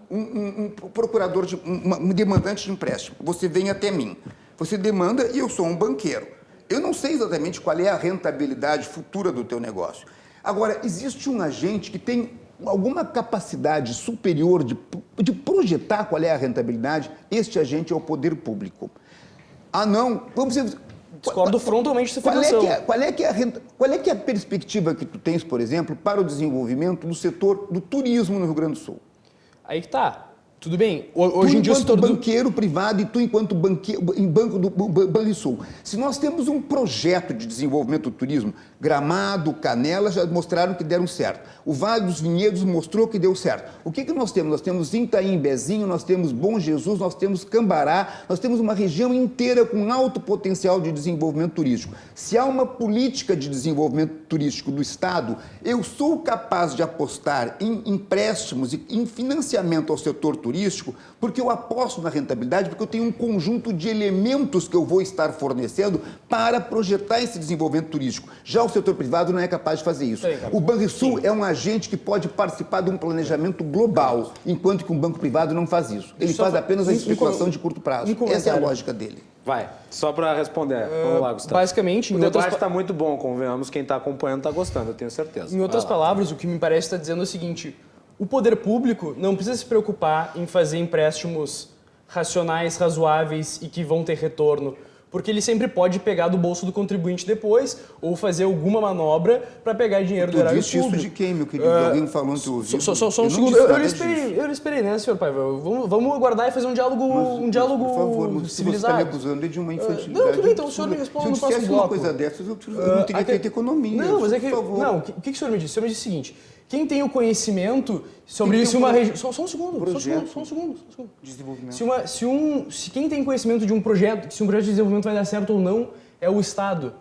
um procurador, um demandante de empréstimo. Você vem até mim. Você demanda e eu sou um banqueiro. Eu não sei exatamente qual é a rentabilidade futura do teu negócio. Agora, existe um agente que tem alguma capacidade superior de projetar qual é a rentabilidade. Este agente é o poder público. Não, vamos dizer... Discordo frontalmente dessa afirmação. Qual é que é a perspectiva que tu tens, por exemplo, para o desenvolvimento do setor do turismo no Rio Grande do Sul? Aí que tá. Tudo bem. Hoje em dia o setor banqueiro privado e tu enquanto banco do Banrisul. Se nós temos um projeto de desenvolvimento do turismo, Gramado, Canela já mostraram que deram certo. O Vale dos Vinhedos mostrou que deu certo. O que nós temos? Nós temos Itaim, Bezinho, nós temos Bom Jesus, nós temos Cambará, nós temos uma região inteira com alto potencial de desenvolvimento turístico. Se há uma política de desenvolvimento turístico do Estado, eu sou capaz de apostar em empréstimos e em financiamento ao setor turístico turístico, porque eu aposto na rentabilidade, porque eu tenho um conjunto de elementos que eu vou estar fornecendo para projetar esse desenvolvimento turístico. Já o setor privado não é capaz de fazer isso. O Banrisul é um agente que pode participar de um planejamento global, enquanto que um banco privado não faz isso. Ele faz apenas a especulação de curto prazo. Essa é a lógica dele. Vai, só para responder. Vamos lá, Gustavo. Basicamente, o debate está muito bom, convenhamos. Quem está acompanhando está gostando, eu tenho certeza. Em outras palavras, o que me parece estar dizendo é o seguinte: o poder público não precisa se preocupar em fazer empréstimos racionais, razoáveis e que vão ter retorno, porque ele sempre pode pegar do bolso do contribuinte depois ou fazer alguma manobra para pegar dinheiro do erário público. Isso de quem, meu querido? Alguém falou no teu ouvido? Só um segundo. Eu esperei, né, senhor Paiva? Vamos aguardar e fazer um diálogo, por favor, civilizado. Você está me acusando de uma infantilidade. Não, tudo bem, então o senhor me responde no próximo bloco. Se eu dissesse uma coisa dessas, eu não teria feito economia. Não, mas é que... Por favor. Não, o que o senhor me disse? O senhor me disse o seguinte: quem tem o conhecimento sobre se uma região... Só um segundo. Desenvolvimento. Se quem tem conhecimento de um projeto, se um projeto de desenvolvimento vai dar certo ou não, é o Estado.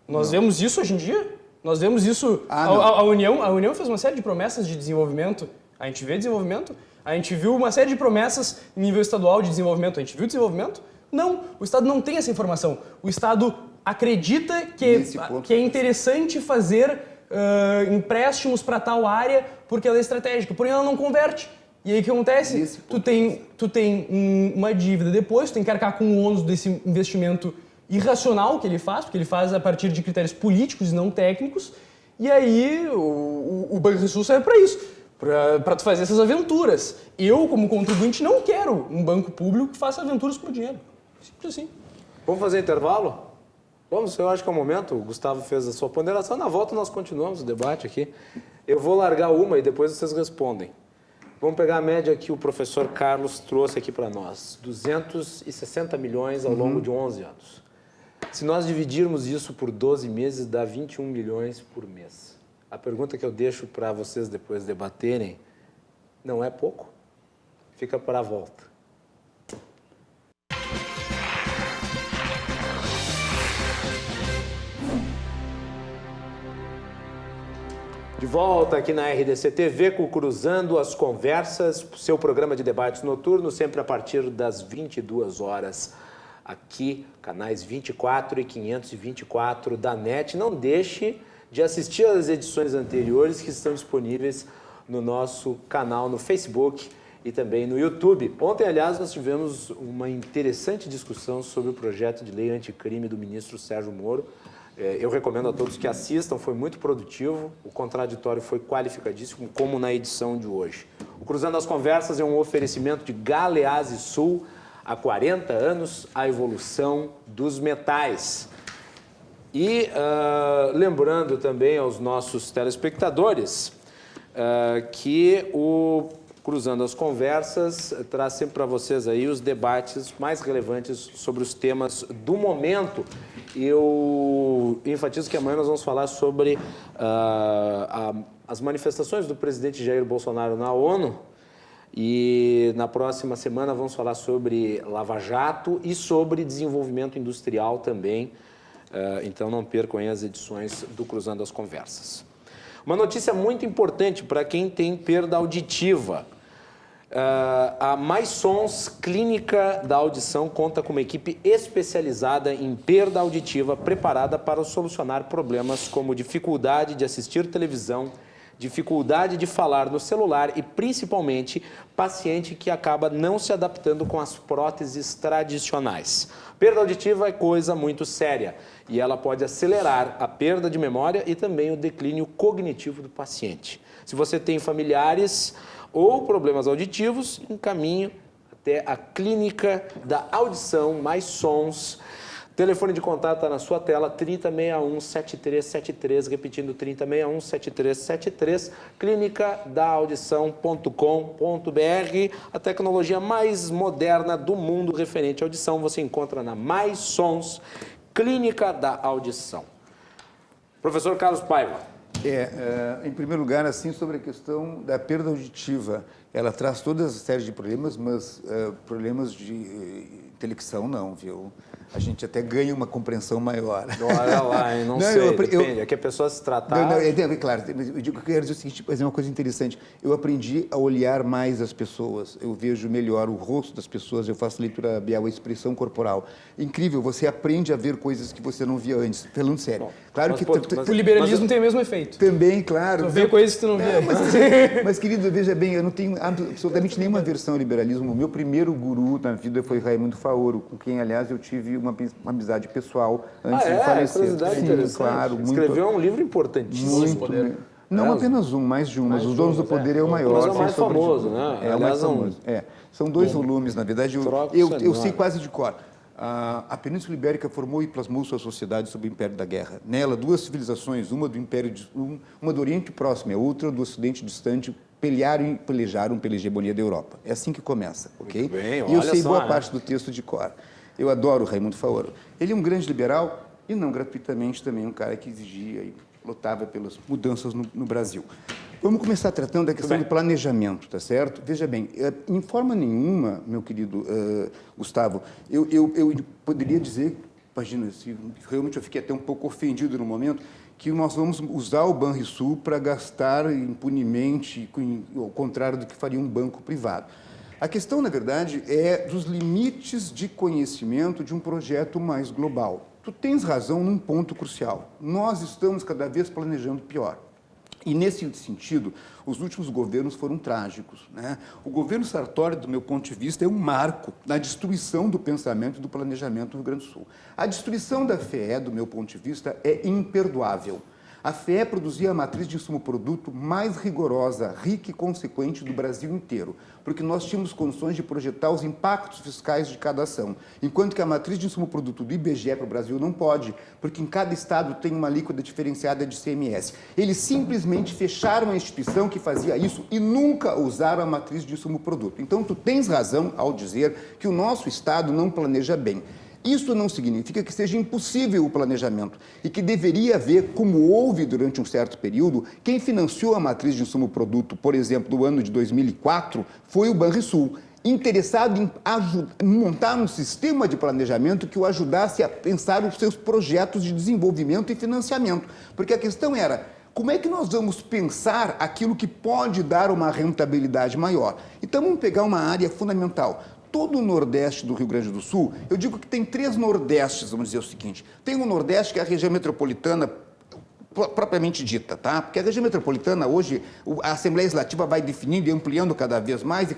Nós vemos isso hoje em dia? Nós vemos isso... A União fez uma série de promessas de desenvolvimento. A gente vê desenvolvimento. A gente viu uma série de promessas em nível estadual de desenvolvimento. A gente viu desenvolvimento? Não. O Estado não tem essa informação. O Estado acredita que é interessante fazer empréstimos para tal área porque ela é estratégica, porém ela não converte. E aí o que acontece? Tu tem uma dívida depois, tu tem que arcar com o ônus desse investimento irracional que ele faz, porque ele faz a partir de critérios políticos e não técnicos, e aí o Banrisul serve para isso, para tu fazer essas aventuras. Eu, como contribuinte, não quero um banco público que faça aventuras por dinheiro. Simples assim. Vamos fazer intervalo? Vamos, eu acho que é o momento. O Gustavo fez a sua ponderação. Na volta nós continuamos o debate aqui. Eu vou largar uma e depois vocês respondem. Vamos pegar a média que o professor Carlos trouxe aqui para nós. 260 milhões ao longo de 11 anos. Se nós dividirmos isso por 12 meses, dá 21 milhões por mês. A pergunta que eu deixo para vocês depois debaterem, não é pouco? Fica para a volta. De volta aqui na RDC TV, com Cruzando as Conversas, seu programa de debates noturno, sempre a partir das 22 horas. Aqui, canais 24 e 524 da NET. Não deixe de assistir às edições anteriores que estão disponíveis no nosso canal no Facebook e também no YouTube. Ontem, aliás, nós tivemos uma interessante discussão sobre o projeto de lei anticrime do ministro Sérgio Moro. Eu recomendo a todos que assistam, foi muito produtivo, o contraditório foi qualificadíssimo, como na edição de hoje. O Cruzando as Conversas é um oferecimento de Galeazzi Sul, há 40 anos, a evolução dos metais. E lembrando também aos nossos telespectadores que o Cruzando as Conversas traz sempre para vocês aí os debates mais relevantes sobre os temas do momento. Eu enfatizo que amanhã nós vamos falar sobre as manifestações do presidente Jair Bolsonaro na ONU e na próxima semana vamos falar sobre Lava Jato e sobre desenvolvimento industrial também. Então não percam aí as edições do Cruzando as Conversas. Uma notícia muito importante para quem tem perda auditiva. A Mais Sons Clínica da Audição conta com uma equipe especializada em perda auditiva preparada para solucionar problemas como dificuldade de assistir televisão, dificuldade de falar no celular e, principalmente, paciente que acaba não se adaptando com as próteses tradicionais. Perda auditiva é coisa muito séria e ela pode acelerar a perda de memória e também o declínio cognitivo do paciente. Se você tem familiares ou problemas auditivos, encaminhe até a Clínica da Audição Mais Sons. Telefone de contato está na sua tela, 3061-7373, repetindo 3061-7373, clinicadaaudição.com.br. A tecnologia mais moderna do mundo referente à audição você encontra na Mais Sons, Clínica da Audição. Professor Carlos Paiva. Em primeiro lugar, assim, sobre a questão da perda auditiva, ela traz toda essa série de problemas, mas problemas intelecção não, viu? A gente até ganha uma compreensão maior. Olha lá, hein? Não sei, depende. É que a pessoa se tratar... Claro, eu digo que eu quero dizer o seguinte, fazer uma coisa interessante. Eu aprendi a olhar mais as pessoas, eu vejo melhor o rosto das pessoas, eu faço leitura labial, a expressão corporal. Incrível, você aprende a ver coisas que você não via antes, falando sério. Claro que... O liberalismo tem o mesmo efeito. Também, claro. Tu vê coisas que tu não via. Mas, querido, veja bem, eu não tenho absolutamente nenhuma aversão ao liberalismo. O meu primeiro guru na vida foi Raimundo Faoro, com quem, aliás, eu tive uma amizade pessoal antes de falecer. Curiosidade interessante. Claro, escreveu um livro importantíssimo. Não apenas um, mais de um, mas Os Donos do Poder é o maior. Mas é o mais famoso, né? É o mais famoso. São 2 volumes, na verdade. Eu sei quase de cor. A Península Ibérica formou e plasmou sua sociedade sob o Império da Guerra. Nela, 2 civilizações, uma do Oriente Próximo e a outra do Ocidente distante, pelejaram pela hegemonia da Europa. É assim que começa, ok? Bem, e eu sei boa parte do texto de cor. Eu adoro Raimundo Faoro. Ele é um grande liberal e, não gratuitamente, também um cara que exigia e lutava pelas mudanças no Brasil. Vamos começar tratando da questão do planejamento, tá certo? Veja bem, em forma nenhuma, meu querido Gustavo, eu poderia dizer, imagina, se realmente eu fiquei até um pouco ofendido no momento, que nós vamos usar o Banrisul para gastar impunemente, ao contrário do que faria um banco privado. A questão, na verdade, é dos limites de conhecimento de um projeto mais global. Tu tens razão num ponto crucial. Nós estamos cada vez planejando pior. E, nesse sentido, os últimos governos foram trágicos, né? O governo Sartori, do meu ponto de vista, é um marco na destruição do pensamento e do planejamento no Rio Grande do Sul. A destruição da FEE, do meu ponto de vista, é imperdoável. A FEE produzia a matriz de insumo-produto mais rigorosa, rica e consequente do Brasil inteiro, porque nós tínhamos condições de projetar os impactos fiscais de cada ação, enquanto que a matriz de insumo-produto do IBGE para o Brasil não pode, porque em cada estado tem uma alíquota diferenciada de ICMS. Eles simplesmente fecharam a instituição que fazia isso e nunca usaram a matriz de insumo-produto. Então, tu tens razão ao dizer que o nosso estado não planeja bem. Isso não significa que seja impossível o planejamento e que deveria haver, como houve durante um certo período, quem financiou a matriz de insumo-produto, por exemplo, no ano de 2004, foi o Banrisul, interessado em montar um sistema de planejamento que o ajudasse a pensar os seus projetos de desenvolvimento e financiamento. Porque a questão era, como é que nós vamos pensar aquilo que pode dar uma rentabilidade maior? Então, vamos pegar uma área fundamental. Todo o Nordeste do Rio Grande do Sul, eu digo que tem 3 Nordestes, vamos dizer o seguinte. Tem o Nordeste, que é a região metropolitana propriamente dita, tá? Porque a região metropolitana, hoje, a Assembleia Legislativa vai definindo e ampliando cada vez mais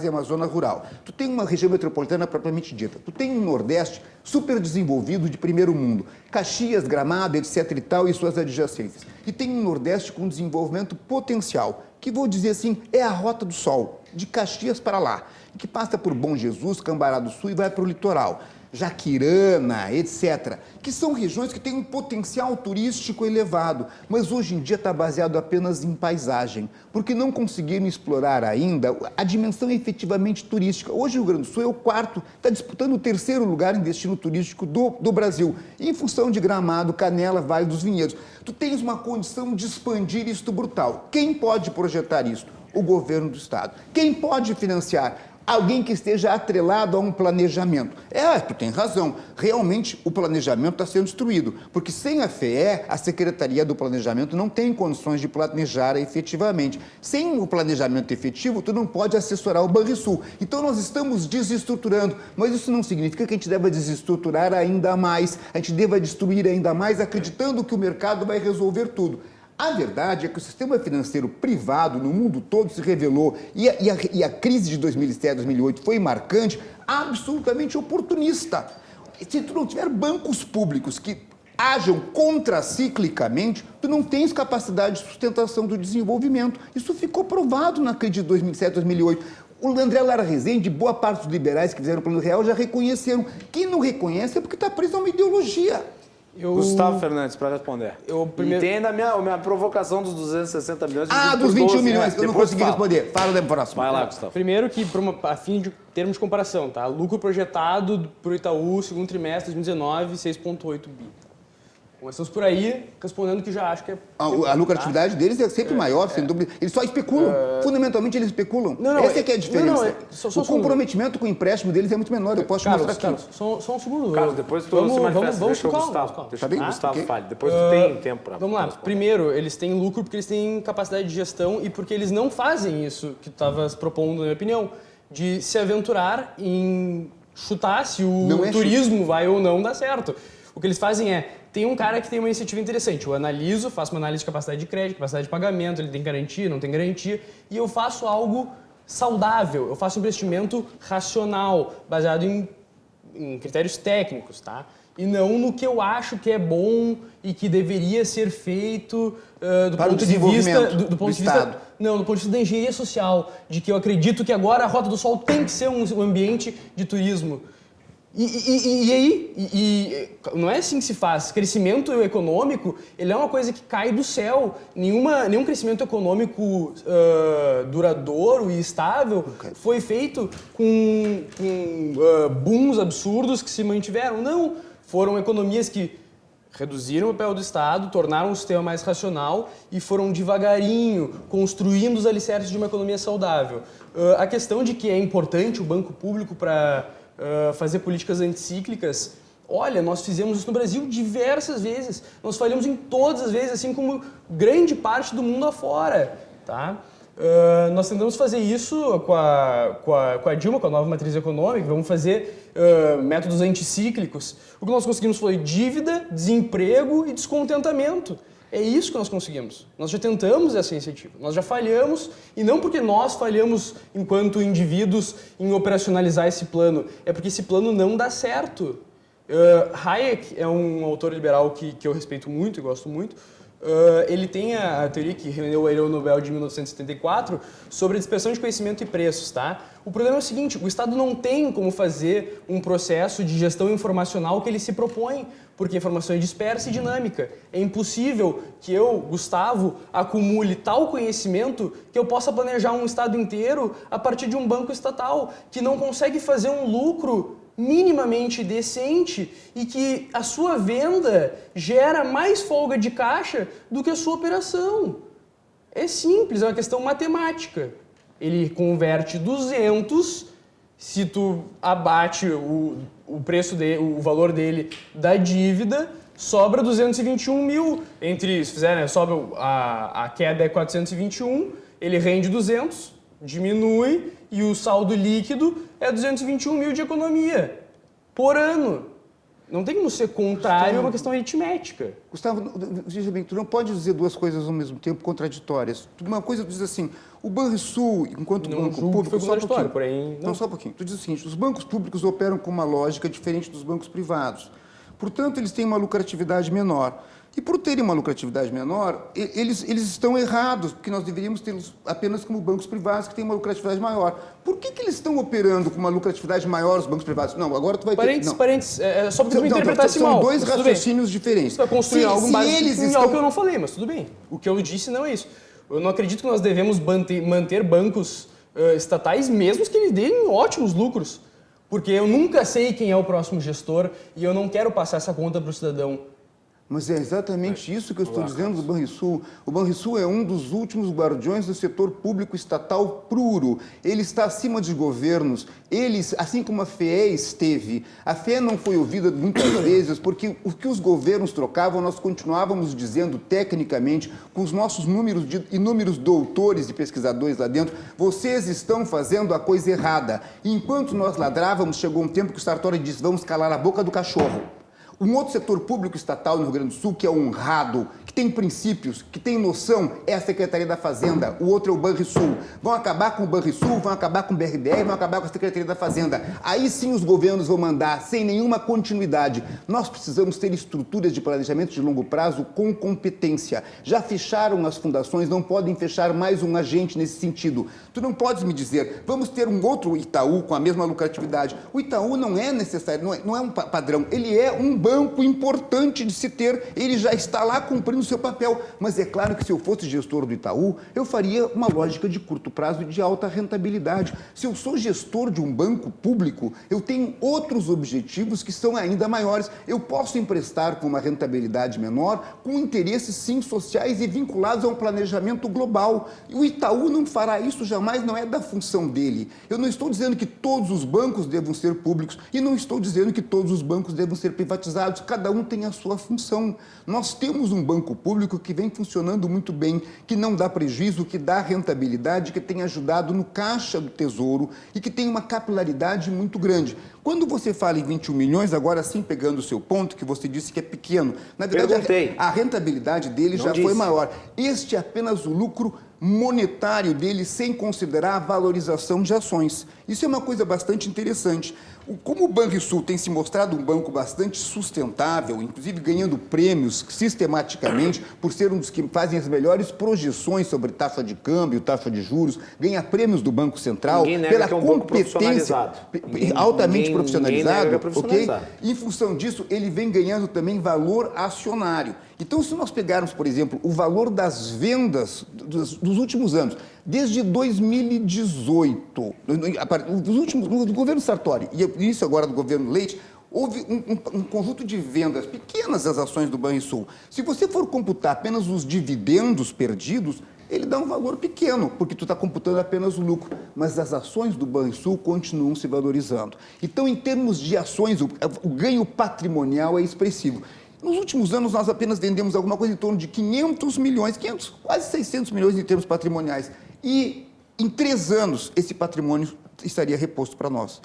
é uma zona rural. Tu tem uma região metropolitana propriamente dita. Tu tem um Nordeste super desenvolvido de primeiro mundo. Caxias, Gramado, etc e tal, e suas adjacências. E tem um Nordeste com desenvolvimento potencial, que vou dizer assim, é a Rota do Sol, de Caxias para lá, que passa por Bom Jesus, Cambará do Sul e vai para o litoral. Jaquirana, etc., que são regiões que têm um potencial turístico elevado, mas hoje em dia está baseado apenas em paisagem, porque não conseguiram explorar ainda a dimensão efetivamente turística. Hoje o Rio Grande do Sul é o 4º, está disputando o 3º lugar em destino turístico do Brasil, em função de Gramado, Canela, Vale dos Vinhedos. Tu tens uma condição de expandir isto brutal. Quem pode projetar isso? O governo do Estado. Quem pode financiar? Alguém que esteja atrelado a um planejamento. Tu tem razão. Realmente, o planejamento está sendo destruído. Porque sem a FEE, a Secretaria do Planejamento não tem condições de planejar efetivamente. Sem o planejamento efetivo, tu não pode assessorar o Banrisul. Então, nós estamos desestruturando. Mas isso não significa que a gente deva desestruturar ainda mais. A gente deva destruir ainda mais, acreditando que o mercado vai resolver tudo. A verdade é que o sistema financeiro privado no mundo todo se revelou, e a crise de 2007, 2008 foi marcante, absolutamente oportunista. Se tu não tiver bancos públicos que ajam contraciclicamente, tu não tens capacidade de sustentação do desenvolvimento. Isso ficou provado na crise de 2007, 2008. O André Lara Rezende, boa parte dos liberais que fizeram o Plano Real já reconheceram. Quem não reconhece é porque está preso a uma ideologia. Gustavo Fernandes, para responder. E tem ainda a minha provocação dos 260 milhões. Dos 21 milhões, eu não consegui responder. Fala da próxima. Vai lá, Gustavo. Primeiro que, a fim de termos de comparação, tá? Lucro projetado para o Itaú, segundo trimestre de 2019, 6,8 bi. Começamos por aí, respondendo que já acho que é... A lucratividade deles é sempre maior, sem dúvida. Eles só especulam. Fundamentalmente, eles especulam. Essa é que é a diferença. Só o comprometimento com o empréstimo deles é muito menor. Eu posso te mostrar aqui. Carlos, só um segundo. Carlos, depois tu se manifesta. Deixa o Gustavo. Deixa o Gustavo fale. Depois tu tem tempo para... Vamos lá. Primeiro, eles têm lucro porque eles têm capacidade de gestão e porque eles não fazem isso que tu estavas propondo, na minha opinião, de se aventurar em chutar se o turismo vai ou não dar certo. O que eles fazem é, tem um cara que tem uma iniciativa interessante, eu analiso, faço uma análise de capacidade de crédito, capacidade de pagamento, ele tem garantia, não tem garantia, e eu faço algo saudável, eu faço um investimento racional, baseado em critérios técnicos, tá? E não no que eu acho que é bom e que deveria ser feito do ponto de vista do ponto de vista não, do ponto de vista da engenharia social, de que eu acredito que agora a Rota do Sol tem que ser um ambiente de turismo. E aí, não é assim que se faz. Crescimento econômico, ele é uma coisa que cai do céu. Nenhum crescimento econômico duradouro e estável foi feito com booms absurdos que se mantiveram. Não, foram economias que reduziram o papel do Estado, tornaram o sistema mais racional e foram devagarinho construindo os alicerces de uma economia saudável. A questão de que é importante o banco público para fazer políticas anticíclicas, olha, nós fizemos isso no Brasil diversas vezes, nós falhamos em todas as vezes, assim como grande parte do mundo afora, tá? Nós tentamos fazer isso com a Dilma, com a nova matriz econômica, vamos fazer métodos anticíclicos. O que nós conseguimos foi dívida, desemprego e descontentamento. É isso que nós conseguimos. Nós já tentamos essa iniciativa, nós já falhamos, e não porque nós falhamos enquanto indivíduos em operacionalizar esse plano, é porque esse plano não dá certo. Hayek é um autor liberal que eu respeito muito e gosto muito. Ele tem a teoria que rendeu ele o Nobel de 1974 sobre a dispersão de conhecimento e preços, tá? O problema é o seguinte, o Estado não tem como fazer um processo de gestão informacional que ele se propõe, porque a informação é dispersa e dinâmica. É impossível que eu, Gustavo, acumule tal conhecimento que eu possa planejar um Estado inteiro a partir de um banco estatal que não consegue fazer um lucro minimamente decente e que a sua venda gera mais folga de caixa do que a sua operação. É simples, é uma questão matemática. Ele converte 200, se tu abate o preço dele, o valor dele da dívida, sobra 221 mil. Se fizer, né, sobra a queda é 421, ele rende 200, diminui e o saldo líquido é 221 mil de economia por ano. Não tem como ser contrário, é uma questão aritmética. Gustavo, veja bem, tu não pode dizer duas coisas ao mesmo tempo contraditórias. Uma coisa tu diz assim, o Banrisul, enquanto não, banco público... Foi contraditório, porém... Não, só um pouquinho. Tu diz o seguinte, os bancos públicos operam com uma lógica diferente dos bancos privados. Portanto, eles têm uma lucratividade menor. E por terem uma lucratividade menor, eles estão errados, porque nós deveríamos tê-los apenas como bancos privados que têm uma lucratividade maior. Por que eles estão operando com uma lucratividade maior, os bancos privados? Não, agora tu vai ter... Parênteses, só porque tu me interpretasse mal. São dois raciocínios diferentes. Tu vai construir algo baseado em algo que eu não falei, mas tudo bem. O que eu disse não é isso. Eu não acredito que nós devemos manter bancos estatais, mesmo que eles deem ótimos lucros. Porque eu nunca sei quem é o próximo gestor e eu não quero passar essa conta para o cidadão. Mas é exatamente isso que eu estou dizendo do Banrisul. O Banrisul é um dos últimos guardiões do setor público estatal puro. Ele está acima dos governos. Eles, assim como a FEE esteve, a FEE não foi ouvida muitas vezes, porque o que os governos trocavam, nós continuávamos dizendo tecnicamente, com os nossos números de inúmeros doutores e pesquisadores lá dentro, vocês estão fazendo a coisa errada. E enquanto nós ladrávamos, chegou um tempo que o Sartori disse, vamos calar a boca do cachorro. Um outro setor público estatal no Rio Grande do Sul, que é honrado, que tem princípios, que tem noção, é a Secretaria da Fazenda. O outro é o Banrisul. Vão acabar com o Banrisul, vão acabar com o BRDR, vão acabar com a Secretaria da Fazenda. Aí sim os governos vão mandar, sem nenhuma continuidade. Nós precisamos ter estruturas de planejamento de longo prazo com competência. Já fecharam as fundações, não podem fechar mais um agente nesse sentido. Tu não podes me dizer, vamos ter um outro Itaú com a mesma lucratividade. O Itaú não é necessário, não é um padrão, ele é um banco banco importante de se ter, ele já está lá cumprindo o seu papel. Mas é claro que se eu fosse gestor do Itaú, eu faria uma lógica de curto prazo e de alta rentabilidade. Se eu sou gestor de um banco público, eu tenho outros objetivos que são ainda maiores. Eu posso emprestar com uma rentabilidade menor, com interesses sim sociais e vinculados a um planejamento global. E o Itaú não fará isso jamais, não é da função dele. Eu não estou dizendo que todos os bancos devam ser públicos e não estou dizendo que todos os bancos devam ser privatizados. Cada um tem a sua função. Nós temos um banco público que vem funcionando muito bem, que não dá prejuízo, que dá rentabilidade, que tem ajudado no caixa do Tesouro e que tem uma capilaridade muito grande. Quando você fala em 21 milhões, agora sim pegando o seu ponto, que você disse que é pequeno, na verdade a rentabilidade dele já foi maior. Este é apenas o lucro monetário dele, sem considerar a valorização de ações. Isso é uma coisa bastante interessante. Como o Banrisul tem se mostrado um banco bastante sustentável, inclusive ganhando prêmios sistematicamente, por ser um dos que fazem as melhores projeções sobre taxa de câmbio, taxa de juros, ganha prêmios do Banco Central, pela competência altamente profissionalizado, ok? Em função disso, ele vem ganhando também valor acionário. Então, se nós pegarmos, por exemplo, o valor das vendas dos últimos anos, desde 2018, no governo Sartori e início agora do governo Leite, houve um conjunto de vendas pequenas das ações do Banrisul. Se você for computar apenas os dividendos perdidos, ele dá um valor pequeno, porque tu está computando apenas o lucro, mas as ações do Banrisul continuam se valorizando. Então, em termos de ações, o ganho patrimonial é expressivo. Nos últimos anos, nós apenas vendemos alguma coisa em torno de 500 milhões, quase 600 milhões em termos patrimoniais. E em 3 anos, esse patrimônio estaria reposto para nós.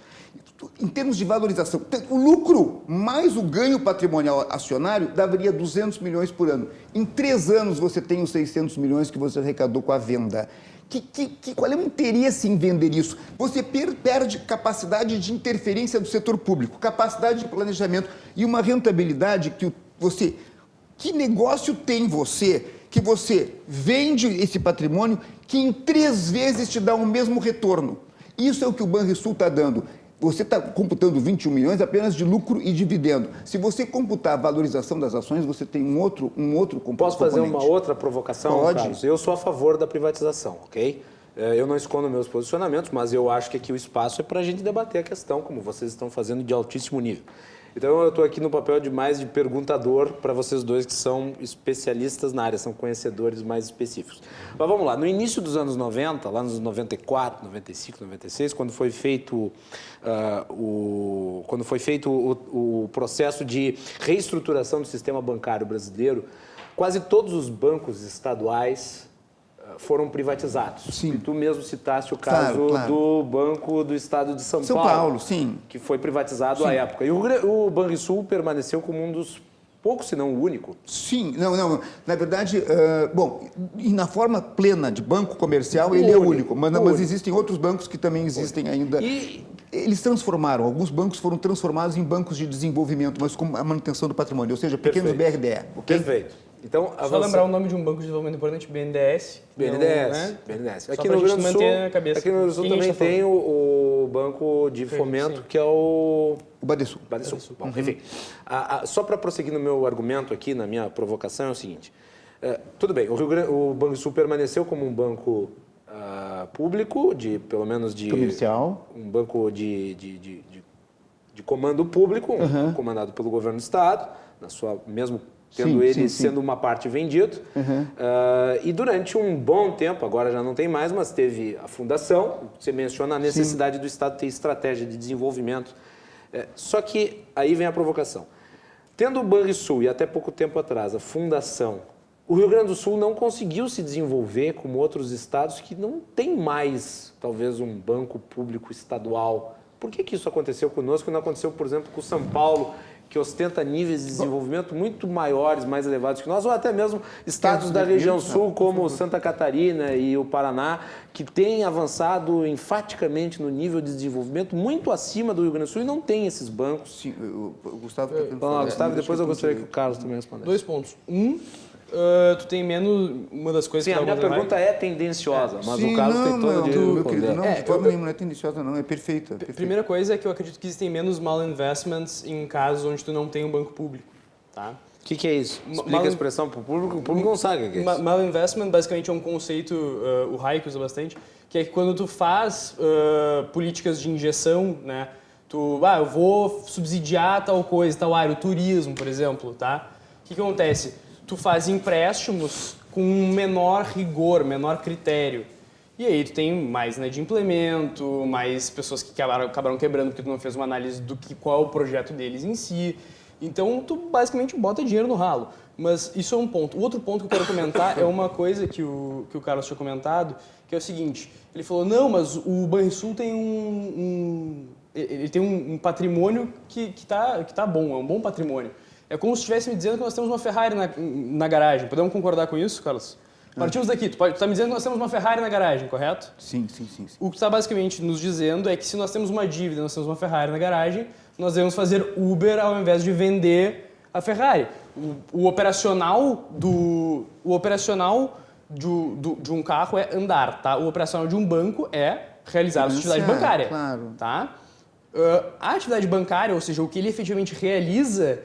Em termos de valorização, o lucro mais o ganho patrimonial acionário daria 200 milhões por ano. Em 3 anos, você tem os 600 milhões que você arrecadou com a venda. Qual é o interesse em vender isso? Você perde capacidade de interferência do setor público, capacidade de planejamento e uma rentabilidade que você... Que negócio tem você que você vende esse patrimônio que em 3 vezes te dá o mesmo retorno? Isso é o que o Banrisul está dando. Você está computando 21 milhões apenas de lucro e dividendo. Se você computar a valorização das ações, você tem um outro componente. Posso fazer uma outra provocação, Pode. Carlos? Eu sou a favor da privatização, ok? Eu não escondo meus posicionamentos, mas eu acho que aqui o espaço é para a gente debater a questão, como vocês estão fazendo de altíssimo nível. Então, eu estou aqui no papel de mais de perguntador para vocês dois que são especialistas na área, são conhecedores mais específicos. Mas vamos lá, no início dos anos 90, lá nos 94, 95, 96, quando foi feito o processo de reestruturação do sistema bancário brasileiro, quase todos os bancos estaduais foram privatizados. Sim. E tu mesmo citaste o caso do Banco do Estado de São Paulo, sim, que foi privatizado à época. E o Banrisul permaneceu como um dos poucos, se não o único. Sim, não. Na verdade, e na forma plena de banco comercial, ele é o único. Mas existem outros bancos que também existem ainda. Eles transformaram, alguns bancos foram transformados em bancos de desenvolvimento, mas com a manutenção do patrimônio, ou seja, pequenos BRDE. Okay? Perfeito. Então, só lembrar o nome de um banco de desenvolvimento importante, BNDES. BNDES. Aqui no Rio Grande do Sul também tem o Banco de Fomento, que é o Badesul. Bom, enfim, só para prosseguir no meu argumento aqui, na minha provocação, é o seguinte. Tudo bem, o Banrisul permaneceu como um banco público, pelo menos de... comercial. Um banco de comando público, comandado pelo governo do Estado, mesmo tendo ele sendo uma parte vendido. E durante um bom tempo, agora já não tem mais, mas teve a fundação, você menciona a necessidade do Estado ter estratégia de desenvolvimento. Só que aí vem a provocação. Tendo o Banrisul e até pouco tempo atrás a fundação, o Rio Grande do Sul não conseguiu se desenvolver como outros estados que não tem mais, talvez, um banco público estadual. Por que isso aconteceu conosco e não aconteceu, por exemplo, com São Paulo, que ostenta níveis de desenvolvimento muito maiores, mais elevados que nós, ou até mesmo estados da região sul, como Santa Catarina e o Paraná, que têm avançado enfaticamente no nível de desenvolvimento muito acima do Rio Grande do Sul e não tem esses bancos? Sim, o Gustavo... Gustavo, depois eu gostaria que o Carlos também respondesse. 2 pontos. tu tem menos... Uma das coisas Sim, que a minha pergunta é tendenciosa, mas o Carlos tem todo de meu querido, responder. não, de forma nenhuma, não é tendenciosa não, é perfeita. A primeira coisa é que eu acredito que existem menos malinvestments em casos onde tu não tem um banco público, tá? O que é isso? Explica a expressão para o público não sabe o que é isso. Malinvestment basicamente é um conceito, o Hayek usa bastante, que é que quando tu faz políticas de injeção, né? Eu vou subsidiar tal coisa, tal área, o turismo, por exemplo, tá? O que acontece? Tu faz empréstimos com menor rigor, menor critério. E aí tu tem mais inadimplemento, mais pessoas que acabaram quebrando porque tu não fez uma análise qual é o projeto deles em si. Então tu basicamente bota dinheiro no ralo. Mas isso é um ponto. O outro ponto que eu quero comentar é uma coisa que o Carlos tinha comentado, que é o seguinte. Ele falou, não, mas o Banrisul tem ele tem um patrimônio que tá bom, é um bom patrimônio. É como se estivesse me dizendo que nós temos uma Ferrari na garagem. Podemos concordar com isso, Carlos? Partimos daqui. Tu está me dizendo que nós temos uma Ferrari na garagem, correto? Sim. O que está basicamente nos dizendo é que se nós temos uma dívida, nós temos uma Ferrari na garagem, nós devemos fazer Uber ao invés de vender a Ferrari. O operacional de um carro é andar, tá? O operacional de um banco é realizar a sua atividade bancária. Claro. Tá? A atividade bancária, ou seja, o que ele efetivamente realiza,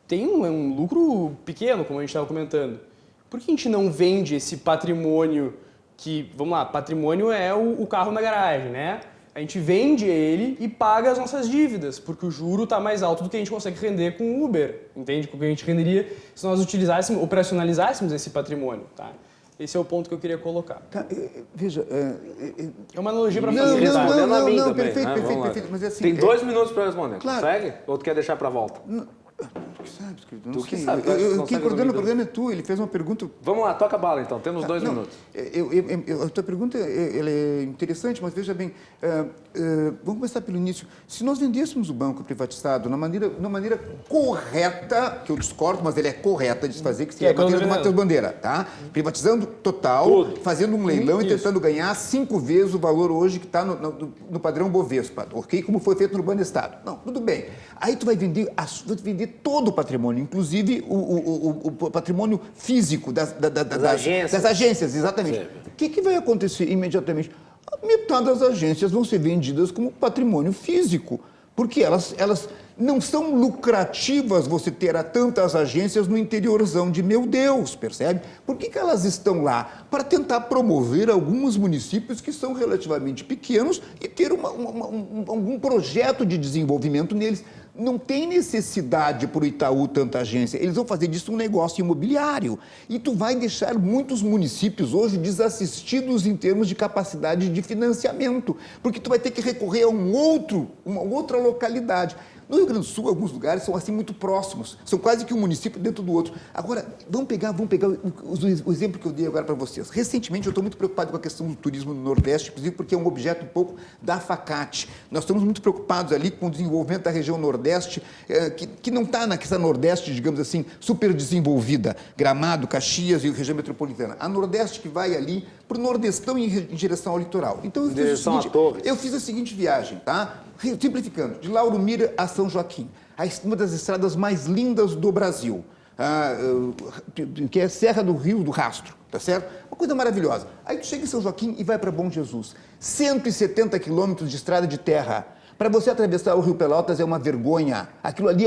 tem um lucro pequeno, como a gente estava comentando. Por que a gente não vende esse patrimônio que, vamos lá, patrimônio é o carro na garagem, né? A gente vende ele e paga as nossas dívidas, porque o juro está mais alto do que a gente consegue render com o Uber, entende? Com o que a gente renderia se nós operacionalizássemos esse patrimônio, tá? Esse é o ponto que eu queria colocar. Tá, veja... É uma analogia para Não, fazer. não, perfeito, mas é assim... Tem 2 minutos para responder. Claro. Consegue? Ou tu quer deixar para volta? Tu que sabes, querido, eu não Tu que sei. sabe, Quem coordena o programa é tu, ele fez uma pergunta... Vamos lá, toca a bala então, temos 2 minutos. A tua pergunta ela é interessante, mas veja bem, vamos começar pelo início. Se nós vendêssemos o banco privatizado na maneira correta, que eu discordo, mas ele é correta de se fazer, que seria a maneira do Matheus Bandeira, tá? Privatizando total, tudo, fazendo um leilão e tentando ganhar 5 vezes o valor hoje que está no padrão Bovespa, ok? Como foi feito no Banestado. Não, tudo bem. Aí tu vai vender todo o patrimônio, inclusive o patrimônio físico das agências, exatamente. Sim. O que vai acontecer imediatamente? Metade das agências vão ser vendidas como patrimônio físico, porque elas não são lucrativas você ter tantas agências no interiorzão de meu Deus, percebe? Por que elas estão lá? Para tentar promover alguns municípios que são relativamente pequenos e ter algum projeto de desenvolvimento neles. Não tem necessidade para o Itaú tanta agência. Eles vão fazer disso um negócio imobiliário. E tu vai deixar muitos municípios hoje desassistidos em termos de capacidade de financiamento, porque tu vai ter que recorrer a uma outra localidade. No Rio Grande do Sul, alguns lugares são assim muito próximos, são quase que um município dentro do outro. Agora, vamos pegar o exemplo que eu dei agora para vocês. Recentemente, eu estou muito preocupado com a questão do turismo no Nordeste, inclusive porque é um objeto um pouco da FACAT. Nós estamos muito preocupados ali com o desenvolvimento da região Nordeste, que não está naquela Nordeste, digamos assim, super desenvolvida, Gramado, Caxias e região metropolitana. A Nordeste que vai ali para o Nordestão em direção ao litoral. Então, eu fiz a seguinte viagem, tá? Simplificando, de Lauro Miller a São Joaquim, uma das estradas mais lindas do Brasil, que é a Serra do Rio do Rastro, tá certo? Uma coisa maravilhosa. Aí tu chega em São Joaquim e vai para Bom Jesus, 170 quilômetros de estrada de terra. Para você atravessar o Rio Pelotas é uma vergonha. Aquilo ali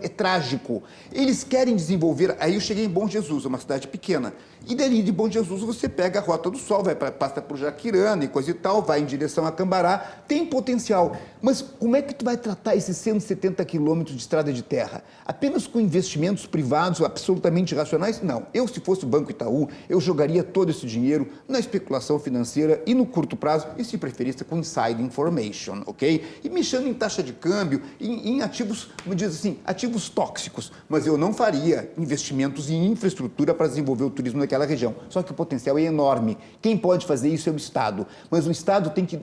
é trágico. Eles querem desenvolver... Aí eu cheguei em Bom Jesus, uma cidade pequena. E dali de Bom Jesus você pega a Rota do Sol, passa por Jaquirana e coisa e tal, vai em direção a Cambará. Tem potencial. Mas como é que tu vai tratar esses 170 quilômetros de estrada de terra? Apenas com investimentos privados absolutamente racionais? Não. Eu, se fosse o Banco Itaú, eu jogaria todo esse dinheiro na especulação financeira e no curto prazo, e se preferisse com inside information, ok? E mexendo em taxa de câmbio, em ativos, como diz assim, ativos tóxicos. Mas eu não faria investimentos em infraestrutura para desenvolver o turismo naquela região. Só que o potencial é enorme. Quem pode fazer isso é o Estado. Mas o Estado tem que,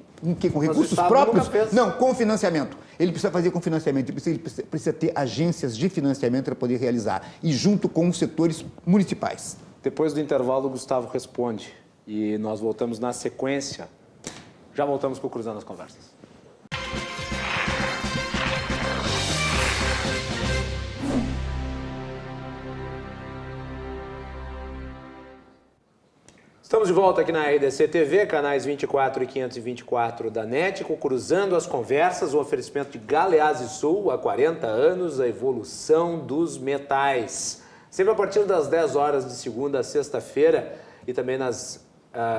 com recursos próprios? Não, com financiamento. Ele precisa fazer com financiamento, ele precisa ter agências de financiamento para poder realizar. E junto com os setores municipais. Depois do intervalo, o Gustavo responde. E nós voltamos na sequência. Já voltamos com o Cruzando as Conversas. Estamos de volta aqui na RDC TV, canais 24 e 524 da NET, com Cruzando as Conversas, o oferecimento de Galeazzi Sul, há 40 anos, a evolução dos metais. Sempre a partir das 10 horas de segunda a sexta-feira e também nas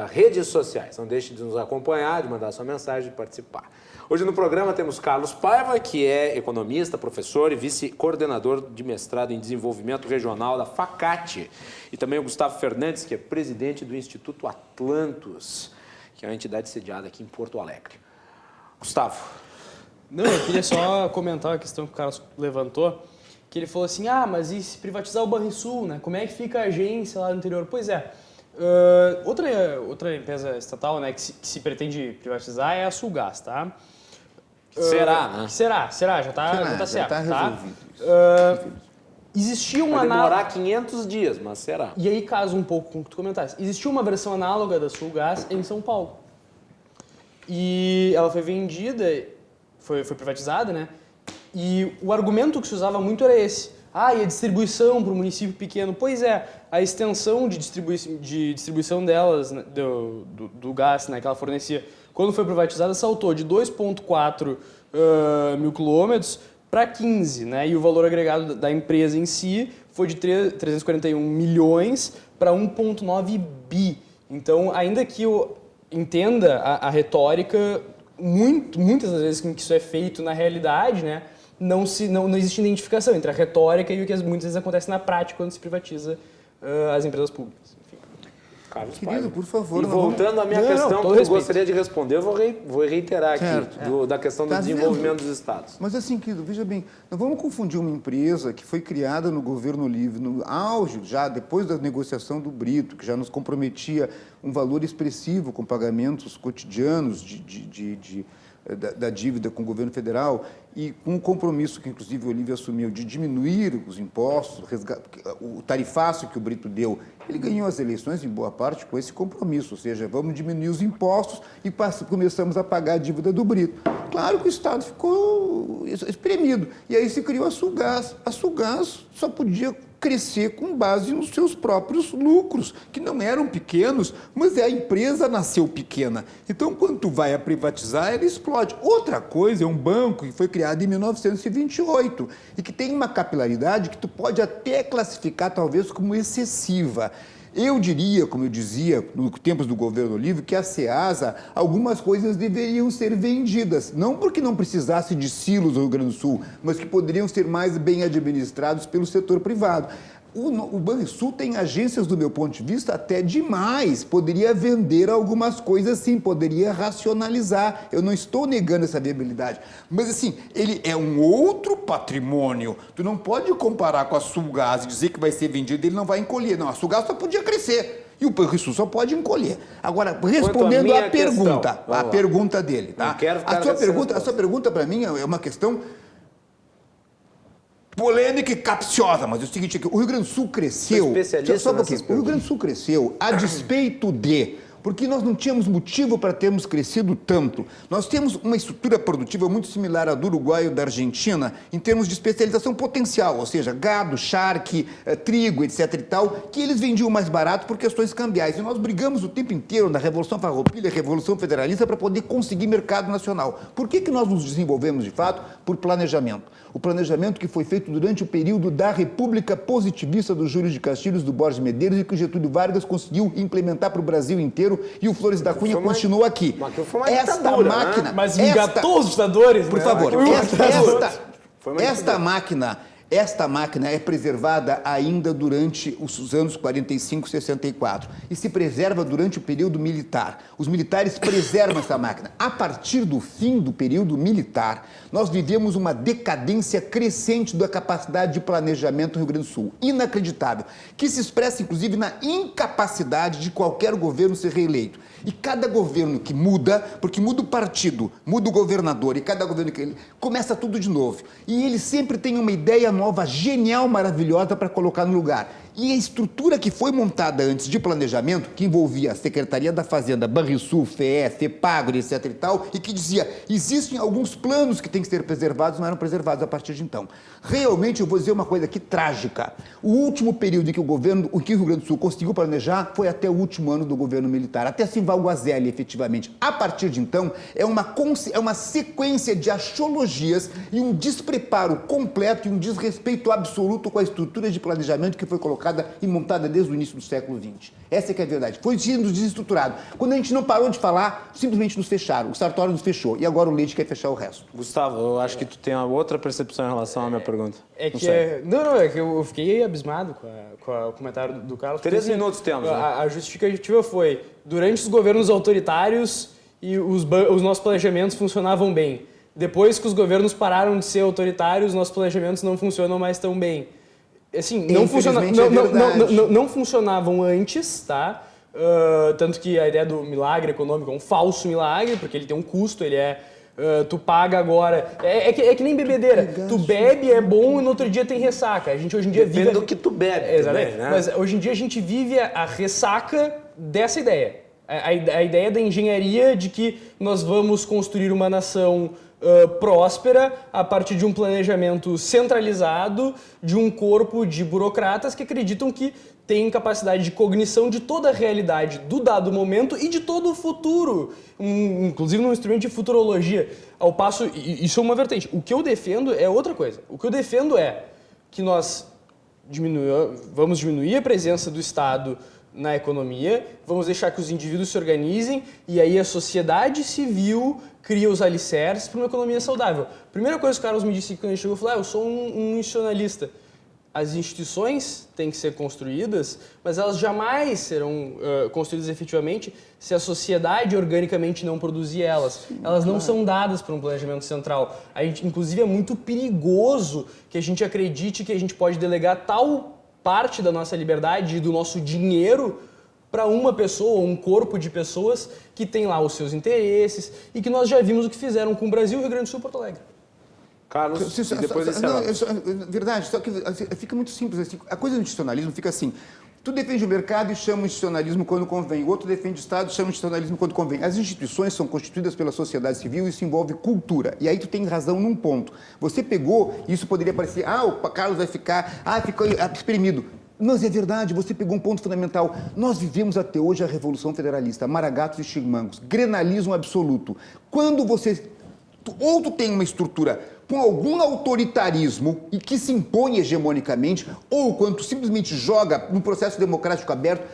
redes sociais. Não deixe de nos acompanhar, de mandar sua mensagem e participar. Hoje no programa temos Carlos Paiva, que é economista, professor e vice-coordenador de mestrado em desenvolvimento regional da FACAT. E também o Gustavo Fernandes, que é presidente do Instituto Atlantos, que é uma entidade sediada aqui em Porto Alegre. Gustavo. Não, eu queria só comentar a questão que o Carlos levantou, que ele falou assim, mas e se privatizar o Banrisul, né? Como é que fica a agência lá no interior? Pois é, outra empresa estatal, né, que se pretende privatizar é a Sulgás, tá? Será, né? Será, já tá certo, tá resolvido. Existia uma Vai demorar 500 dias, mas será. E aí casa um pouco com o que tu comentaste. Existia uma versão análoga da Sulgás em São Paulo. E ela foi vendida, foi privatizada, né? E o argumento que se usava muito era esse. E a distribuição para o município pequeno? Pois é, a extensão de distribuição delas, né, do gás, né, que ela fornecia, quando foi privatizada, saltou de 2,4 mil quilômetros para 15, né? E o valor agregado da empresa em si foi de 341 milhões para 1,9 bi. Então, ainda que eu entenda a retórica, muitas das vezes que isso é feito na realidade, né? Não existe identificação entre a retórica e o que muitas vezes acontece na prática quando se privatiza as empresas públicas. Enfim. Carlos Querido, Paiva. por favor. E voltando à minha questão que eu gostaria de responder, eu vou reiterar aqui, da questão do desenvolvimento dos estados. Mas assim, querido, veja bem, não vamos confundir uma empresa que foi criada no governo livre, no auge, já depois da negociação do Brito, que já nos comprometia um valor expressivo com pagamentos cotidianos da dívida com o governo federal e com um compromisso que, inclusive, o Olívio assumiu de diminuir os impostos, o tarifaço que o Brito deu, ele ganhou as eleições, em boa parte, com esse compromisso, ou seja, vamos diminuir os impostos e começamos a pagar a dívida do Brito. Claro que o Estado ficou espremido, e aí se criou a Sulgás. A Sulgás só podia crescer com base nos seus próprios lucros, que não eram pequenos, mas a empresa nasceu pequena. Então, quando tu vai a privatizar, ela explode. Outra coisa é um banco que foi criado em 1928 e que tem uma capilaridade que tu pode até classificar, talvez, como excessiva. Eu diria, como eu dizia nos tempos do governo Olívio, que a Ceasa, algumas coisas deveriam ser vendidas, não porque não precisasse de silos no Rio Grande do Sul, mas que poderiam ser mais bem administrados pelo setor privado. O Banrisul tem agências, do meu ponto de vista, até demais. Poderia vender algumas coisas, sim, poderia racionalizar. Eu não estou negando essa viabilidade. Mas, assim, ele é um outro patrimônio. Tu não pode comparar com a Sulgás e dizer que vai ser vendido e ele não vai encolher. Não, a Sulgás só podia crescer. E o Banrisul só pode encolher. Agora, respondendo à pergunta dele, tá? A sua pergunta, para mim, é uma questão polêmica e capciosa, mas é o seguinte, o Rio Grande do Sul cresceu, só um pouquinho, o Rio Grande do Sul cresceu a despeito porque nós não tínhamos motivo para termos crescido tanto. Nós temos uma estrutura produtiva muito similar à do Uruguai ou da Argentina, em termos de especialização potencial, ou seja, gado, charque, trigo, etc. e tal, que eles vendiam mais barato por questões cambiais. E nós brigamos o tempo inteiro na Revolução Farroupilha, Revolução Federalista, para poder conseguir mercado nacional. Por que nós nos desenvolvemos, de fato? Por planejamento. O planejamento que foi feito durante o período da República Positivista do Júlio de Castilhos, do Borges Medeiros, e que o Getúlio Vargas conseguiu implementar para o Brasil inteiro, e o Flores da Cunha continuou aqui. Esta máquina... Mas engatou os ditadores, por favor, esta máquina é preservada ainda durante os anos 45, 64 e se preserva durante o período militar. Os militares preservam essa máquina. A partir do fim do período militar, nós vivemos uma decadência crescente da capacidade de planejamento no Rio Grande do Sul. Inacreditável. Que se expressa, inclusive, na incapacidade de qualquer governo ser reeleito. E cada governo que muda, porque muda o partido, muda o governador, e cada governo que começa tudo de novo. E ele sempre tem uma ideia nova, genial, maravilhosa para colocar no lugar. E a estrutura que foi montada antes de planejamento, que envolvia a Secretaria da Fazenda, Banrisul, FEE, FEPAGRE, etc. e tal, e que dizia, existem alguns planos que têm que ser preservados, não eram preservados a partir de então. Realmente, eu vou dizer uma coisa aqui trágica. O último período em que o Rio Grande do Sul conseguiu planejar foi até o último ano do governo militar, até Simval Guazelli, efetivamente. A partir de então, é uma sequência de axiologias e um despreparo completo e um desrespeito absoluto com a estrutura de planejamento que foi colocada e montada desde o início do século XX. Essa é que é a verdade. Foi sendo desestruturado. Quando a gente não parou de falar, simplesmente nos fecharam. O Sartori nos fechou. E agora o Leite quer fechar o resto. Gustavo, eu acho que tu tem uma outra percepção em relação à minha pergunta. É que é que eu fiquei abismado com o comentário do Carlos. 3 minutos temos, né? A justificativa foi, durante os governos autoritários e os nossos planejamentos funcionavam bem. Depois que os governos pararam de ser autoritários, nossos planejamentos não funcionam mais tão bem. Assim, não funcionavam antes, tá? Tanto que a ideia do milagre econômico é um falso milagre, porque ele tem um custo, ele é... tu paga agora... É que nem bebedeira. Tu bebe, é bom e no outro dia tem ressaca. A gente hoje em dia Depende do que tu bebe. Exatamente. Também, né? Mas hoje em dia a gente vive a ressaca dessa ideia. A ideia da engenharia de que nós vamos construir uma nação próspera a partir de um planejamento centralizado de um corpo de burocratas que acreditam que têm capacidade de cognição de toda a realidade do dado momento e de todo o futuro, inclusive num instrumento de futurologia. Ao passo, isso é uma vertente. O que eu defendo é outra coisa. O que eu defendo é que nós vamos diminuir a presença do Estado na economia, vamos deixar que os indivíduos se organizem e aí a sociedade civil cria os alicerces para uma economia saudável. Primeira coisa que o Carlos me disse quando ele chegou, eu falei, eu sou um institucionalista. As instituições têm que ser construídas, mas elas jamais serão construídas efetivamente se a sociedade organicamente não produzir elas. Elas não são dadas por um planejamento central. Inclusive, é muito perigoso que a gente acredite que a gente pode delegar tal parte da nossa liberdade e do nosso dinheiro para uma pessoa, um corpo de pessoas que tem lá os seus interesses e que nós já vimos o que fizeram com o Brasil, Rio Grande do Sul e Porto Alegre. Carlos, e depois desse verdade, só que fica muito simples. Assim, a coisa do institucionalismo fica assim. Tu defende o mercado e chama o institucionalismo quando convém. O outro defende o Estado e chama o institucionalismo quando convém. As instituições são constituídas pela sociedade civil e isso envolve cultura. E aí tu tem razão num ponto. Você pegou, e isso poderia parecer, o Carlos vai ficar, ficou exprimido. Mas é verdade, você pegou um ponto fundamental. Nós vivemos até hoje a Revolução Federalista, maragatos e xingmangos, grenalismo absoluto. Quando ou tu tem uma estrutura com algum autoritarismo e que se impõe hegemonicamente, ou quando tu simplesmente joga no processo democrático aberto,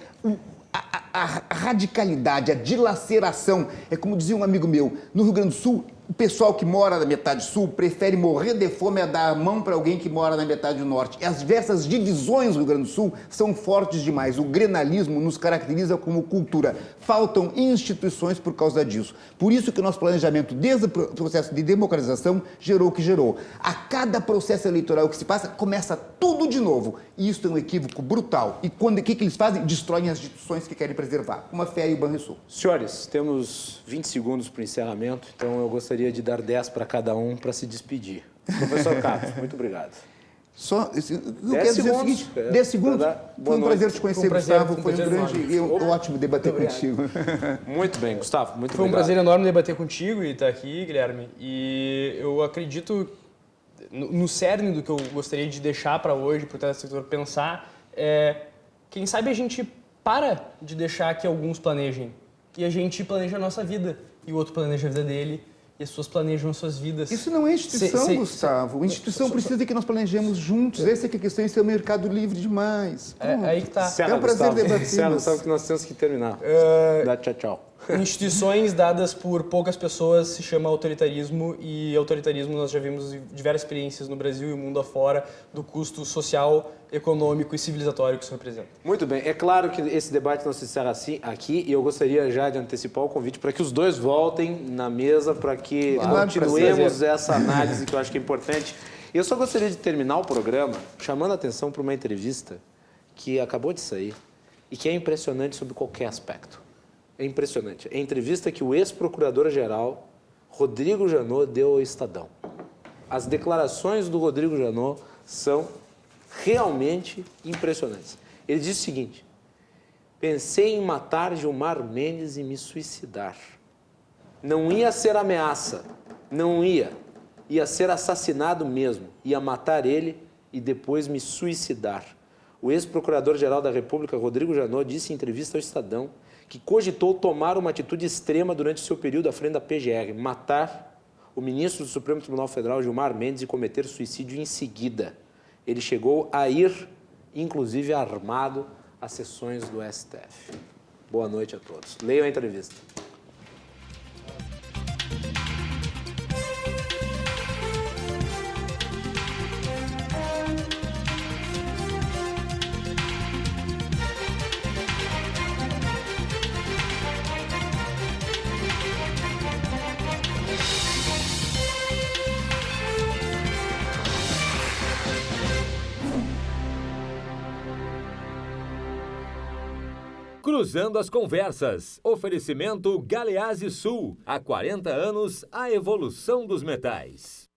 a radicalidade, a dilaceração. É como dizia um amigo meu, no Rio Grande do Sul, o pessoal que mora na metade sul prefere morrer de fome a dar a mão para alguém que mora na metade norte. E as diversas divisões do Rio Grande do Sul são fortes demais. O grenalismo nos caracteriza como cultura. Faltam instituições por causa disso. Por isso que o nosso planejamento, desde o processo de democratização, gerou o que gerou. A cada processo eleitoral que se passa, começa tudo de novo. E isso é um equívoco brutal. E o que eles fazem? Destroem as instituições que querem preservar, como a FEA e o Banrisul. Senhores, temos 20 segundos para o encerramento, então eu gostaria de dar 10 para cada um para se despedir. Professor Carlos, muito obrigado. Eu quero dizer o seguinte, 10 segundos, foi um prazer te conhecer, Gustavo, foi um grande e ótimo debater contigo. Muito bem, Gustavo, muito Foi obrigado. um prazer enorme debater contigo e estar aqui, Guilherme, e eu acredito, no cerne do que eu gostaria de deixar para hoje, para o telespectador pensar, quem sabe a gente para de deixar que alguns planejem, e a gente planeja a nossa vida, e o outro planeja a vida dele, e as pessoas planejam as suas vidas. Isso não é instituição, Gustavo. A instituição precisa que nós planejemos juntos. Essa é que a questão, isso é o mercado livre demais. Aí que tá. É um prazer debater. Sabe que nós temos que terminar. Dá tchau. Instituições dadas por poucas pessoas se chama autoritarismo, e autoritarismo nós já vimos diversas experiências no Brasil e no mundo afora do custo social, econômico e civilizatório que isso representa. Muito bem, é claro que esse debate não se encerra assim aqui, e eu gostaria já de antecipar o convite para que os dois voltem na mesa, para que continuemos essa análise que eu acho que é importante. Eu só gostaria de terminar o programa chamando a atenção para uma entrevista que acabou de sair e que é impressionante sob qualquer aspecto. É impressionante. É a entrevista que o ex-procurador-geral Rodrigo Janot deu ao Estadão. As declarações do Rodrigo Janot são realmente impressionantes. Ele disse o seguinte: pensei em matar Gilmar Mendes e me suicidar. Não ia ser ameaça, não ia. Ia ser assassinado mesmo. Ia matar ele e depois me suicidar. O ex-procurador-geral da República, Rodrigo Janot, disse em entrevista ao Estadão que cogitou tomar uma atitude extrema durante seu período à frente da PGR, matar o ministro do Supremo Tribunal Federal, Gilmar Mendes, e cometer suicídio em seguida. Ele chegou a ir, inclusive, armado às sessões do STF. Boa noite a todos. Leiam a entrevista. Cruzando as Conversas. Oferecimento Galeazzi Sul. Há 40 anos, a evolução dos metais.